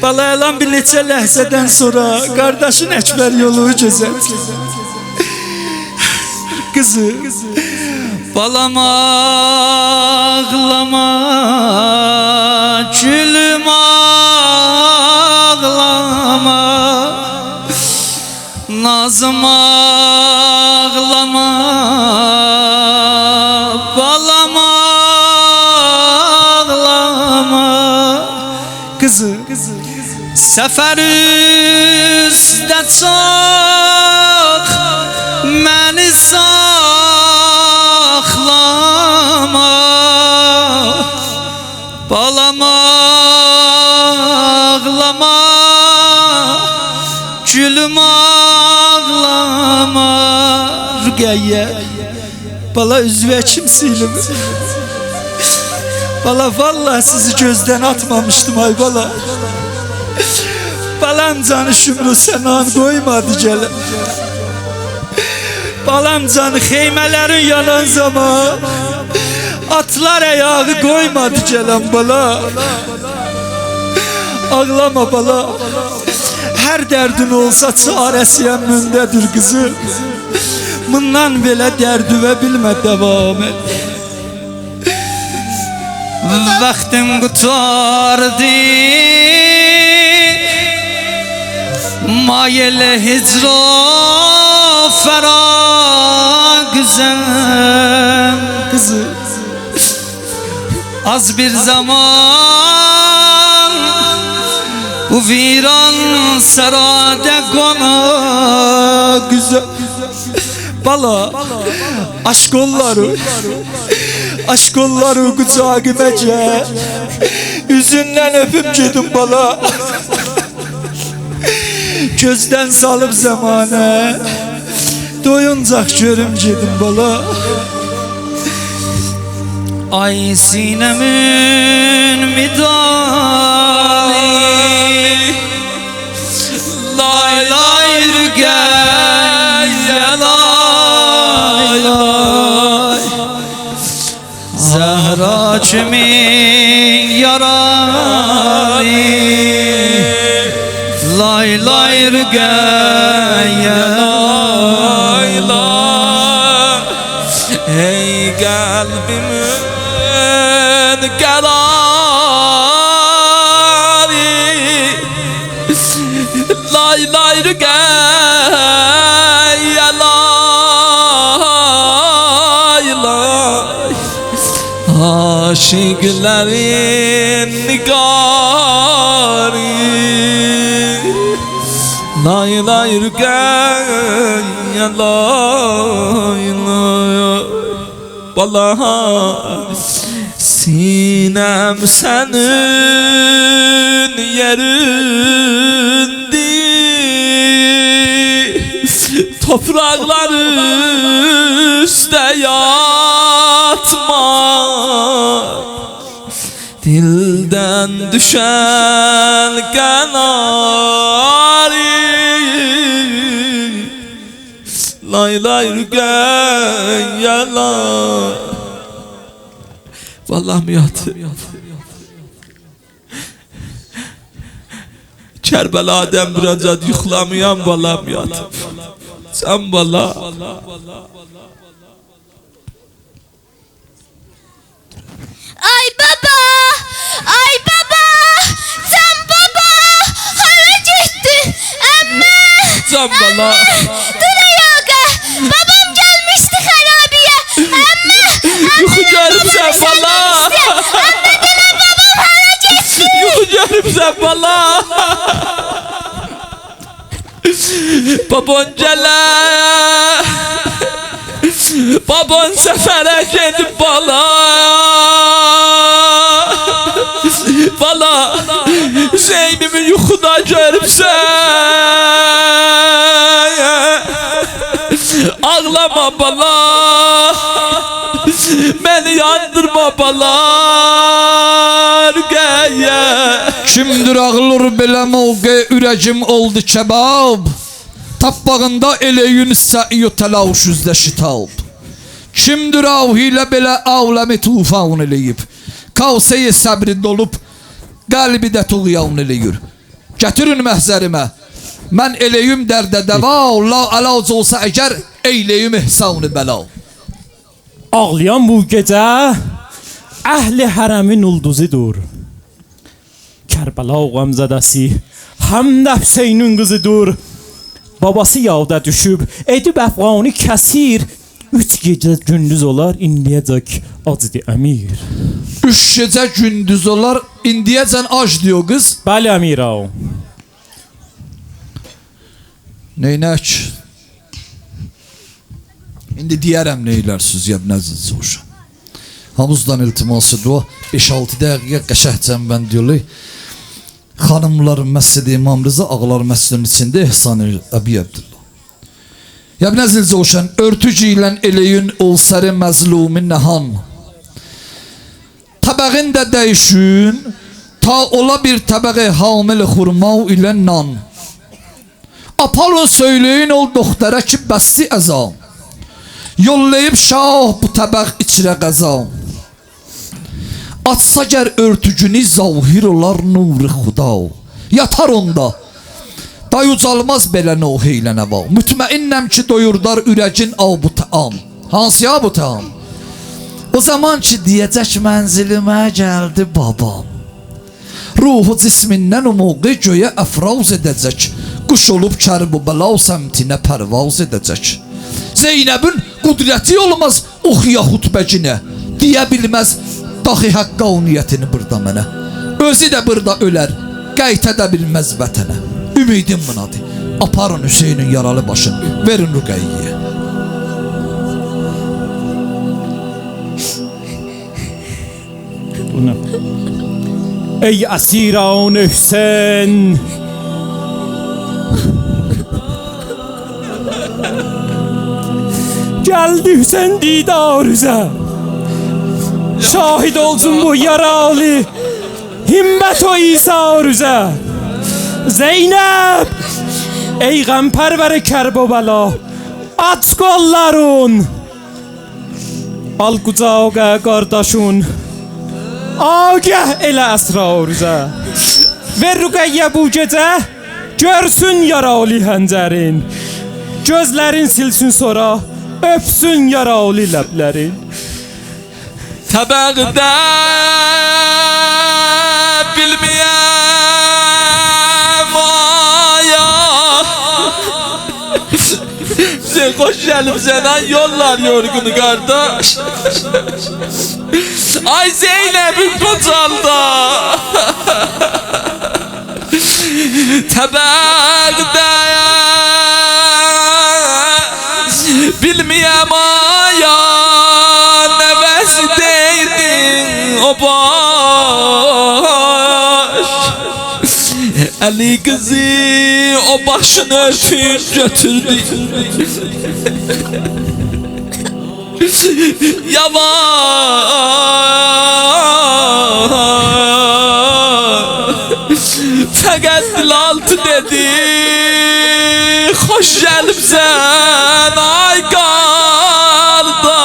Speaker 4: Bala elan bir neçə ləhzədən sonra qardaşın Ekber yolu gözət. Kızı balam ağlama, gülüm ağlama, nazım ağlama, balam ağlama. Kızı səfər üstə çox məni saxlama, balam ağlama, gülüm ağlama. Rüqəyyə bala üzvəkim silim. Bala vallahi sizi gözdən atmamışdım ay bala. Balam canı şümrü sənan qoymadı gələm. Balam canı xeymələrin yanan zaman atlar ayağı qoymadı gələm bala. Ağlama bala. Hər dərdin olsa çarəsiyəm mündədir qızı. Bundan belə dərdüvə bilmə devam et. Vaxtım qutardı, mayələ hicra fəraqızəm. Kızı az bir zaman bu viran sarada qona güzel. Bala aşk onları qucağıma gəl, üzündən öpüp gedim bala. Gözdən salıb zamanə, doyuncaq görüm gedim bala. Ay sinəmin midali, lay lay Rüqəyyə lay lay, Zəhra kimin yarali, lay lay Rüqəyyə lay lay. Ey qəlbimin qərarı, lay lay Rüqəyyə lay lay. Aşıqlərin nigarı, lay lay Rüqəyyə lay lay. Bala sinem senin yerindir, topraklar üstte yatma, dilden düşen kanari, lay lay Rüqəyyə lay. Vallahi mi yatı? Kərbəla'dan müracaat yuxlamayan balam yatıb. Sən bala.
Speaker 5: Ay baba, ay baba, sen baba, hala gittin. Emme,
Speaker 1: Can bala.
Speaker 5: dur ayağa, baba.
Speaker 1: Babon gələ Babon səfərə gedib bala Bala Hüseynimi yuxuda görübsən Ağlama bala Beni yandırma balar Rüqəyyə
Speaker 2: Kimdir ağılır belə mövqe ürəcim oldu kebab Tabbağında eləyün sə'iyyü təlavşüzdə şitab Kimdir avhilə belə avləmi tufan eləyib Kavsəyi səbri dolub Qəlbi də tuğyan eləyir Gətirin məhzərimə Mən eləyim dərdə dəva La əlac olsa əgər eyləyim ihsan-ı bəla
Speaker 3: Ağlayan bu gecə Əhli hərəmin ulduzudur Kərbəla qəmzədəsi Həm də Hüseynin qızıdır Babası yağda düşüb Edib əfqani kəsir 3 gecə gündüz olar indiyəcək acdı əmir
Speaker 2: 3 gecə gündüz olar indiyəcən ac diyor qız
Speaker 3: Bəli əmir ağam
Speaker 2: Neynək İndi deyərəm neylərsiniz yəbnəziz hoşa Hamuzdan iltiması dua 5-6 dəqiqə qəşəhcəm mən diyorlar Xanımlar Məscid-i İmam Rıza Ağlar Məscidinin içində İhsan-ı Əbi Abdullah Yəbnəziz hoşan örtücü ilə eləyün olsarı məzlumi nəhan Təbəğin də dəyişün Ta ola bir təbəği hamil xurmav ilə nan Apalın söyləyin ol doxtara ki bəsti əzam Yollayıb şah bu təbəq içrə qəzam Atsa gər örtücünü zavhir olar nuri xuda Yatar onda Da yucalmaz belə noh ilə nəva Mütməinnəm ki doyurdar ürəcin av bu təam Hansı ya bu təam O zaman ki deyəcək mənzilimə gəldi babam Ruhu cismindən o mövqe göyə əfraz edəcək Quş olub kərb-u bəla səmtinə pərvaz edəcək Zeynəbin qudrəti olmaz oxuya xutbəcinə Deyə bilməz daxi həqqaniyyətini burada mənə Özü də burada ölər Qəytə də bilməz vətənə Ümidim bunadır Aparın Hüseynin yaralı başını Verin Rüqəyyəyə
Speaker 3: Ey əsirən Hüseyn Geldi Hüseyin didarüze Şahit olsun bu yaralı Himmet o İsa rüze Zeynep Ey gamperveri Kerbala Aç kollarun Al kucağa kardeşun Agah elə əsrarıza Ver Rüqəyyə bu gecə Görsün yaralı həncərin Gözlərin silsin sonra Öpsün yaralı ləblərin
Speaker 1: Təbəqdə bilməyəm aya Sen hoş gəlibsən ay yollar yorgunu qardaş Ay Zeynəbim qocalda Təbəqdə bilməyəm aya Nəvəsi deydin o baş Əli qızı o başını öpüb götürdü Yavan Fəqət dilaltı dedi Xoş gəlibsən ay qardaş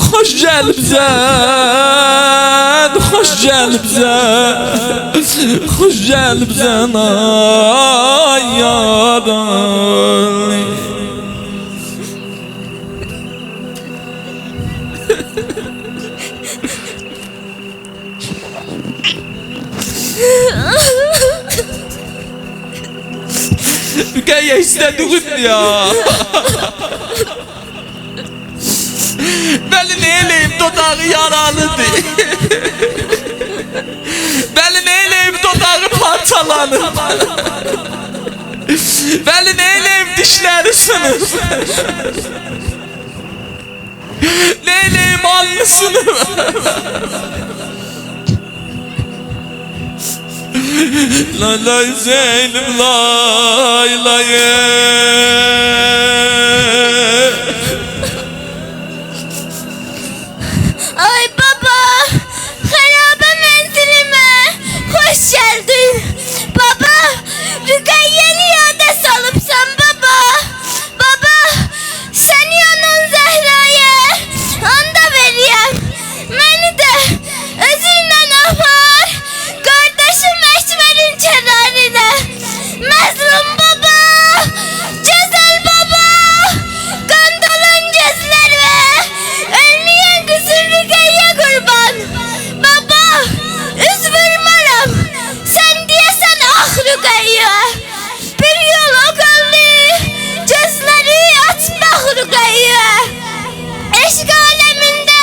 Speaker 1: Xoş gəlibsən Xoş gəlibsən Xoş gəlibsən ay yaran Rüqəyyə istədiğin ya Bəli nə eləyim dodağı yaralıdır Vəli neyləyim dodağı parçalanır. Vəli neyləyim dişləri sınır. Neyləyim alnısını. Lay lay Zeynep lay lay.
Speaker 5: Ay baba, harabe menzilime hoş geldin. Baba, Rüqəyyəni yada salıbsan baba. Baba, sen yanın Zehra'ya anda veriyem. Məni də özünlə apar, kardeşim Ekber'in kenarına. Məzlum baba, güzel baba, kandolan gözler ve ölmeyen kızın Rüqəyyə kurban. Baba, üz vurmaram, sen diyesen ah Rüqəyyə. Bir yol o kaldı, gözleri açmaq Rüqəyyə. Eşq aleminde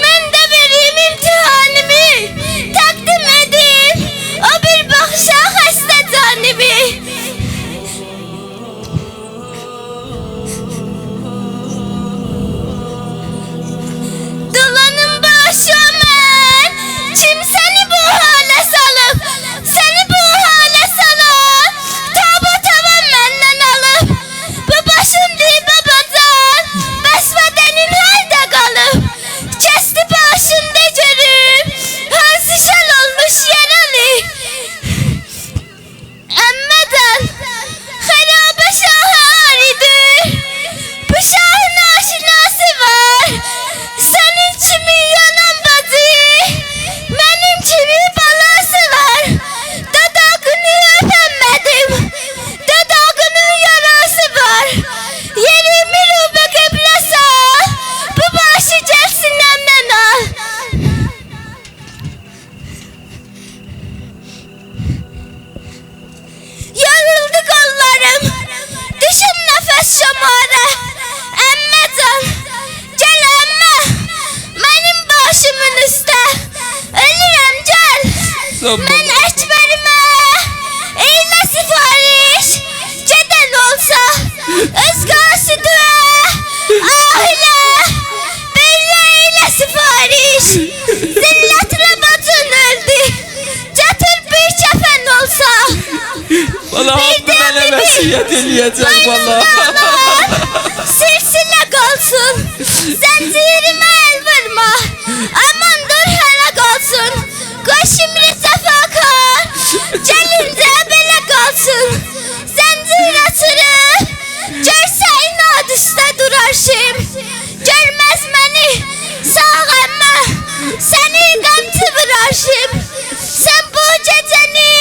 Speaker 5: mən də vereyim imtihanımı, takdim edeyim o bir bakışa xəstə canımı. Dolanım başımın, kim seni bu hale salıp, seni bu hale salıp, tabu tavan menden alıp, bu başım değil babacan, besbedenin halde kalıp, kesti başımda görüp, hansı şal olmuş yaralı. Emmeden, harabe şahı aridir, bu şahın aşinası var. Senin kimi yanan bacı, benim kimi balası var. Dodağını öpemedim, dodağının yarası var. Yerimi rübe kıblasa, bu başı gelsin hemen al. Yoruldu kollarım, düşün nefes şamara. Emmecan, gel emme, benim başımın üstte. Ölürüm gel, ben Ekber'ime eyle sifariş. Geden olsa, özgür sütüye, ahile, böyle eyle sifariş. Zilletine batın öldü, getir bir kefen olsa.
Speaker 1: Valla Hakkı mənə vəsiyyət eləyəcək valla.
Speaker 5: Silsile kalsın, zincirime el vurma. Aman dur hele kalsın, koşimri sefakar. Gelince bele kalsın, zincir açırıp, görse inat üstte durarşım. Görmez beni sağ ama, seni qamçı vurarşım. Sen bu geceni,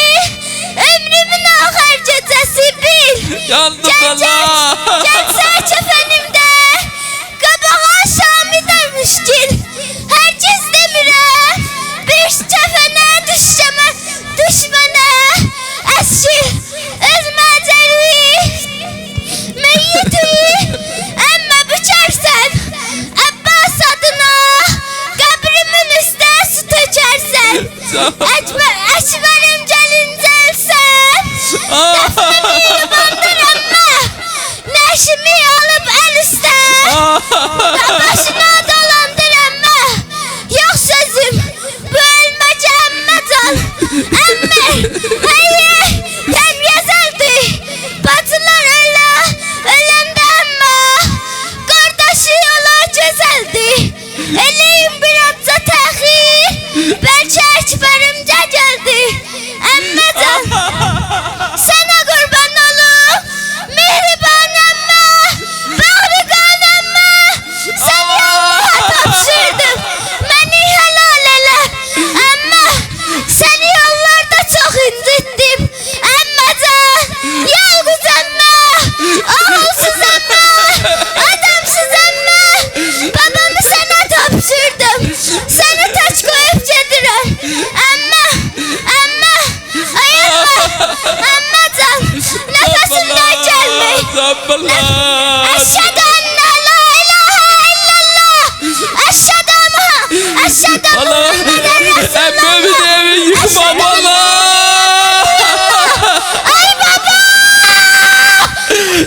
Speaker 5: ömrümün ahir gecesi bil.
Speaker 1: Yandım valla.
Speaker 5: Gelse kefenimde, kabağa Şam'ı demişkin. Herkes demire, bir kefene düşmene. Eski, özməcəli, meyyiti, emme bükersen. Abbas adına, kabrimin üstte su tökersen. Ekberim gelince ölsen. Defnimi bandır emme,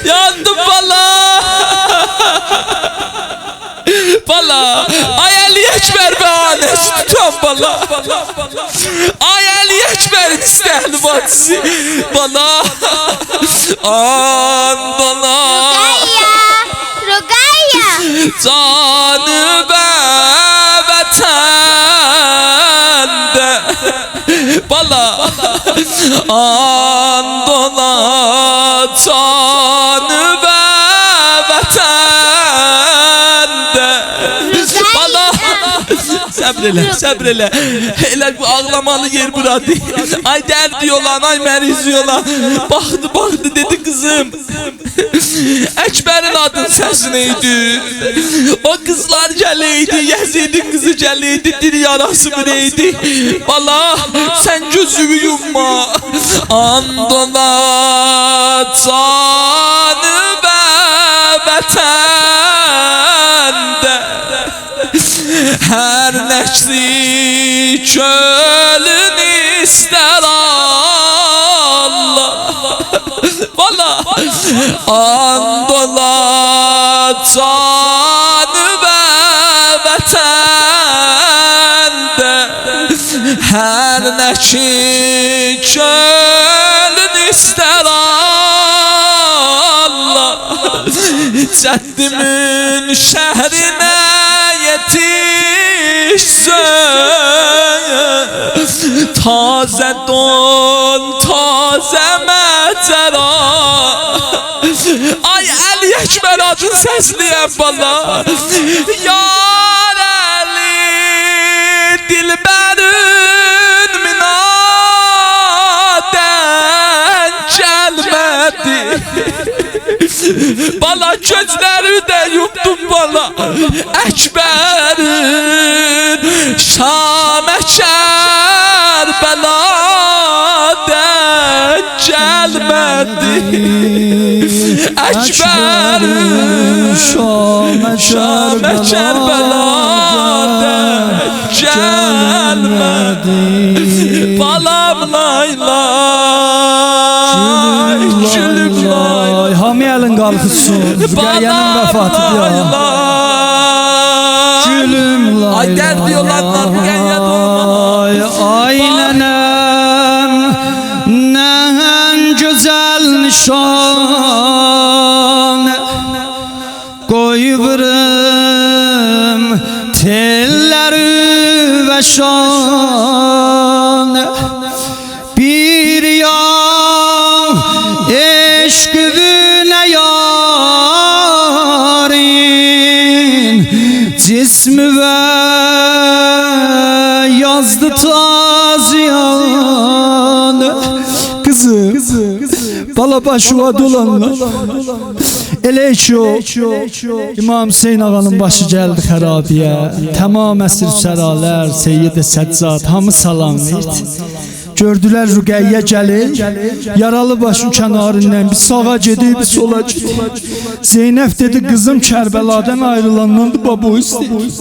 Speaker 1: Yandım bala. Bala. Ay Ali Ekber bahanesi tutan bala. Ay Ali Ekber'in istehli bacısı. Bala. An bala.
Speaker 5: Rugaya.
Speaker 1: Canı vatanda. Bala. An bala. Canı vatanda. Bala. Səbr elə. Elə bu ağlamalı yer bura değil. Ay dərd diyorlar, ay məriz diyorlar. Baxdı dedi kızım. Ekber'in adın səsi neydi? O kızlar gəleydi, Yezid'in kızı gəleydi, dil yarası mı neydi? Bala sen gözümü yumma. Andola canı vətəndə. Her neşri çölün ister Allah. Valla andola canı ve vatende. Her neşri çölün ister Allah. Cəddimin şehrine yetişsin. Taze don, taze mecera. Ay Ali Ekber adın səsliyəm bala. Yar Ali dilbərin minadən gəlmədi. Bala gözləri də yumdum bala. Ekber'in Şam'e Kerbela'dan gelmedi. Ekber'in Şam'e Kerbela'dan gelmedi. Balam lay lay, gülüm lay.
Speaker 4: Hamı elin qalxısın. Rüqəyyənin vəfatıdır ya. Gülüm lay.
Speaker 1: Ay dərd diyorlar Rüqəyyət olmalı.
Speaker 4: Ay nənəm, nən gözəl nişan. Qoyurum telləri və şan. Bir yan eşqünə yarin cismi və yazdı taziyan. Kızım, bala başıva dolanlar. Elə ki o İmam Hüseyin ağanın başı gəldi xərabiyə. Tamam əsir səralər, Seyyid-i Səccad hamı salam verdi. Gördülər Rüqəyyə gəlir, yaralı başın kənarından bir sağa gedir, bir sola gedir. Zeynəb dedi, kızım Kərbəladan ayrılandan da baba istəyir.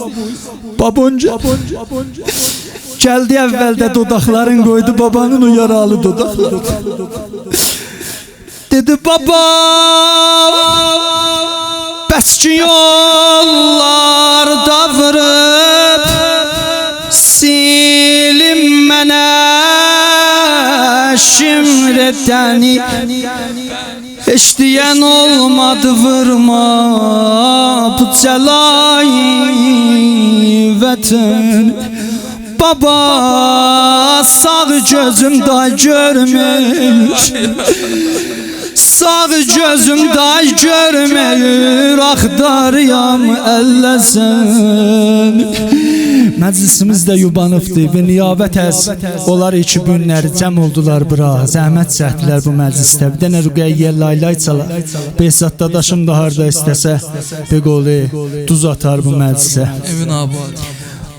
Speaker 4: Babonca gəldi əvvəldə dodaqların qoydu babanın o yaralı dodaqları. Dedi baba, bəs ki yollarda vırıb silim mənə şimrətəni. Eşdiyen olmadı vurma bu cəlayı vətən. Baba sağ gözüm da görmür, sağ gözüm da görmür, axtarıyam əlləsən. Məclisimiz də yubanıbdır və niyabət əz onlar iki günləri cəm oldular bura. Zəhmət çəkdilər bu məclisdə. Bir dənə Rüqəyyə laylay çalar. Behzad dadaşım da harda istəsə bir qolu duz atar bu məclisə.
Speaker 1: Evin abad.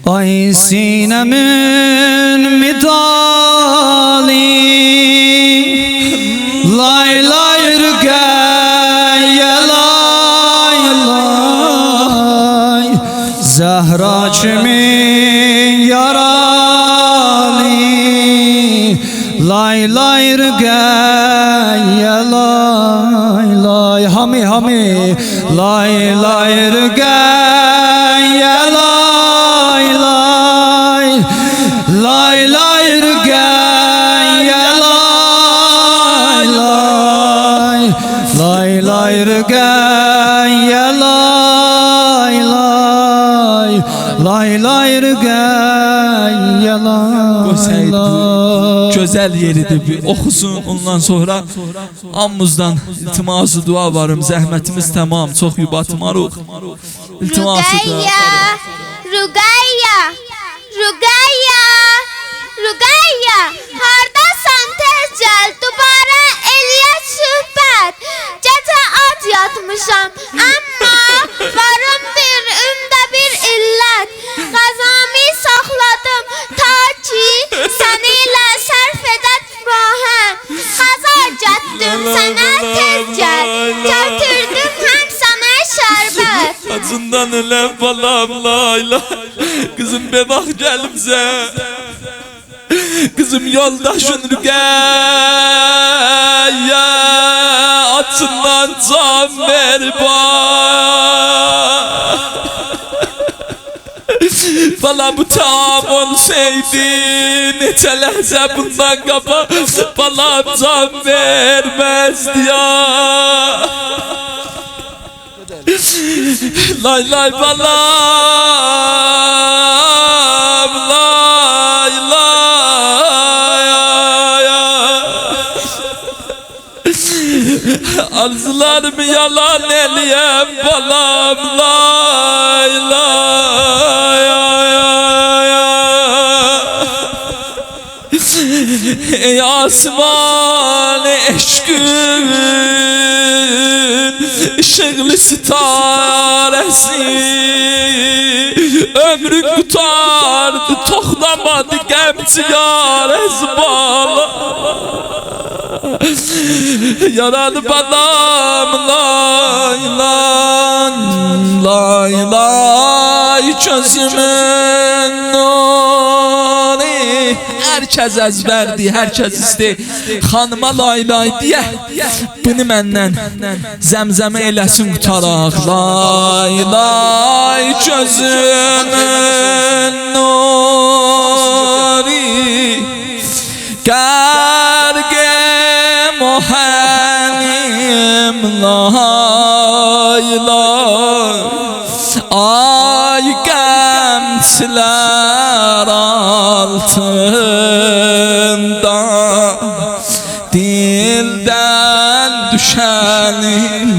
Speaker 4: Ay sinəmin midali, lay lay Rüqəyyə lay lay, Zəhra kimin yaralı, lay lay Rüqəyyə lay lay. hami lay lay Rüqəyyə lay lay lay lay Rüqəyyə lay lay lay lay Rüqəyyə lay lay lay lay Rüqəyyə
Speaker 1: Qoysaydı bu
Speaker 4: lay
Speaker 1: gözəl yeridir bir oxusun. Ondan sonra Ammuzdan iltiması dua varım. Zəhmətimiz tamam. Çox yubatmarıq. İltiması dua
Speaker 5: Rüqəyyə, Rüqəyyə, Rüqəyyə, Rüqəyyə, hardasan tez gəl, dubara eləyək söhbət. Gecə ac yatmışam, amma varım bir ümdə bir illət. Qəzamı saxladım ta ki səni ilə sərf edət bahəm. Qaza getdim sənə tez gəl, gətirdim həm sənə şərbət.
Speaker 1: Acından ölen balam layla. Kızım be bak gelimize. Kızım yoldaşın Rüqəyyə açından can ver Bala bu tam olsaydı neçə ləhzə bundan qaba balam can vermezdi ya. Lay lay balam lay lay arzularımı yalan eləyəm balam lay lay ey asman eşkün ışıklı sitaresi ömrü kurtardı toxlamadı qəmçi yarəz bala yaralı balam lay lay lay lay gözümün nuri herkes ezberdi herkes iste xanıma lay lay diye bunu məndən zəmzəmə eləsin qutaraq lay lay gözümün nuri gərgim o hənim lay lay ay qəmçilər altında dildən düşənim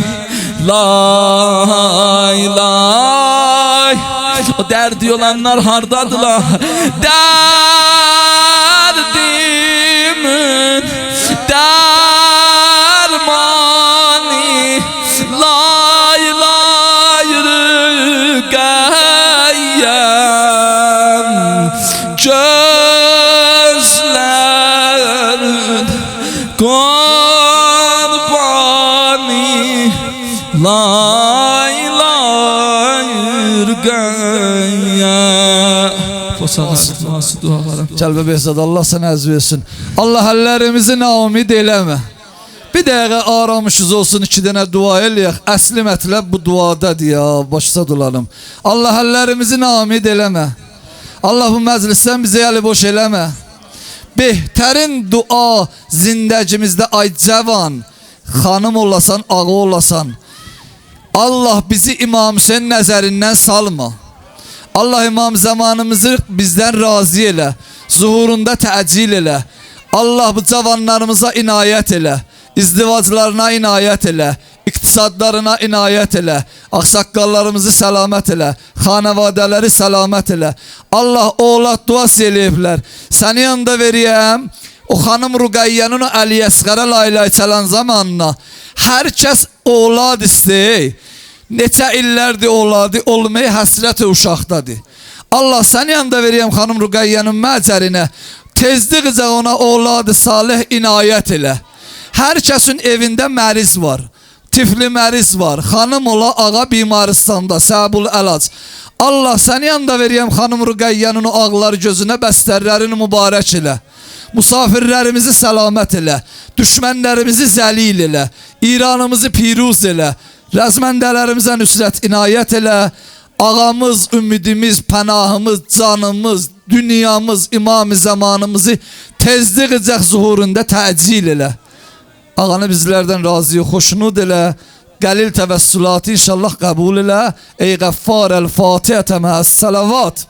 Speaker 1: lay lay o derdi olanlar hardadılar derdimin dermani lay lay Rüqəyyəm gözlərin qurbani lay lay Rüqəyyəm. Nasıl dualarım.
Speaker 2: Cəlbə Behzad Allah sənə əz versin. Allah həllərimizi naumid eləmə. Bir dəqiqə aramışız olsun 2 dənə dua eləyək. Əsli mətləb bu duadadır ya. Başsa dulalım. Allah həllərimizi naumid eləmə. Allah bu məclisdən bizi əli boş eləmə. Behtərin dua zindəcimizdə ay cavan. Xanım olasan, ağa olasan. Allah bizi İmam Hüseyin nəzərindən salma. Allah İmam zamanımızı bizden razı elə. Zuhurunda təcil elə. Allah bu cavanlarımıza inayət elə. İzdivaclarına inayət elə. İqtisadlarına inayət elə. Ağsaqqallarımızı səlamət elə. Xanavadələri səlamət elə. Allah oğlad duası eləyiblər. Səni yanında veriyəm. O xanım Rüqəyyənin o Əli Əsqərə laylay çalan zamanına hər kəs oğlad istəyir. Neçə illərdir oğladı olmaya həsrət uşaqdadır. Allah səni yanında veriyəm xanım Rüqəyyənin məcərinə. Tezlikcə ona oğladı salih inayət elə. Hər kəsin evində məriz var. Tifli məriz var. Xanım ola ağa bimaristanda səbul əlac. Allah səni yanında veriyəm xanım Rüqəyyənin o ağlar gözünə bəstərlərini mübarək elə. Musafirlərimizi səlamət elə. Düşmənlərimizi zəlil elə. İranımızı piruz elə. Rəzməndələrimizə nüsrət inayət elə. Ağamız, ümidimiz, pənahımız, canımız, dünyamız, imam-ı zamanımızı tezliqicək zuhurunda təcil elə. Ağanı bizlərdən razı, xoşnud elə. Qəlil təvəssülatı inşallah qəbul elə. Ey qəffar el-Fatihə təmə əs-salavat.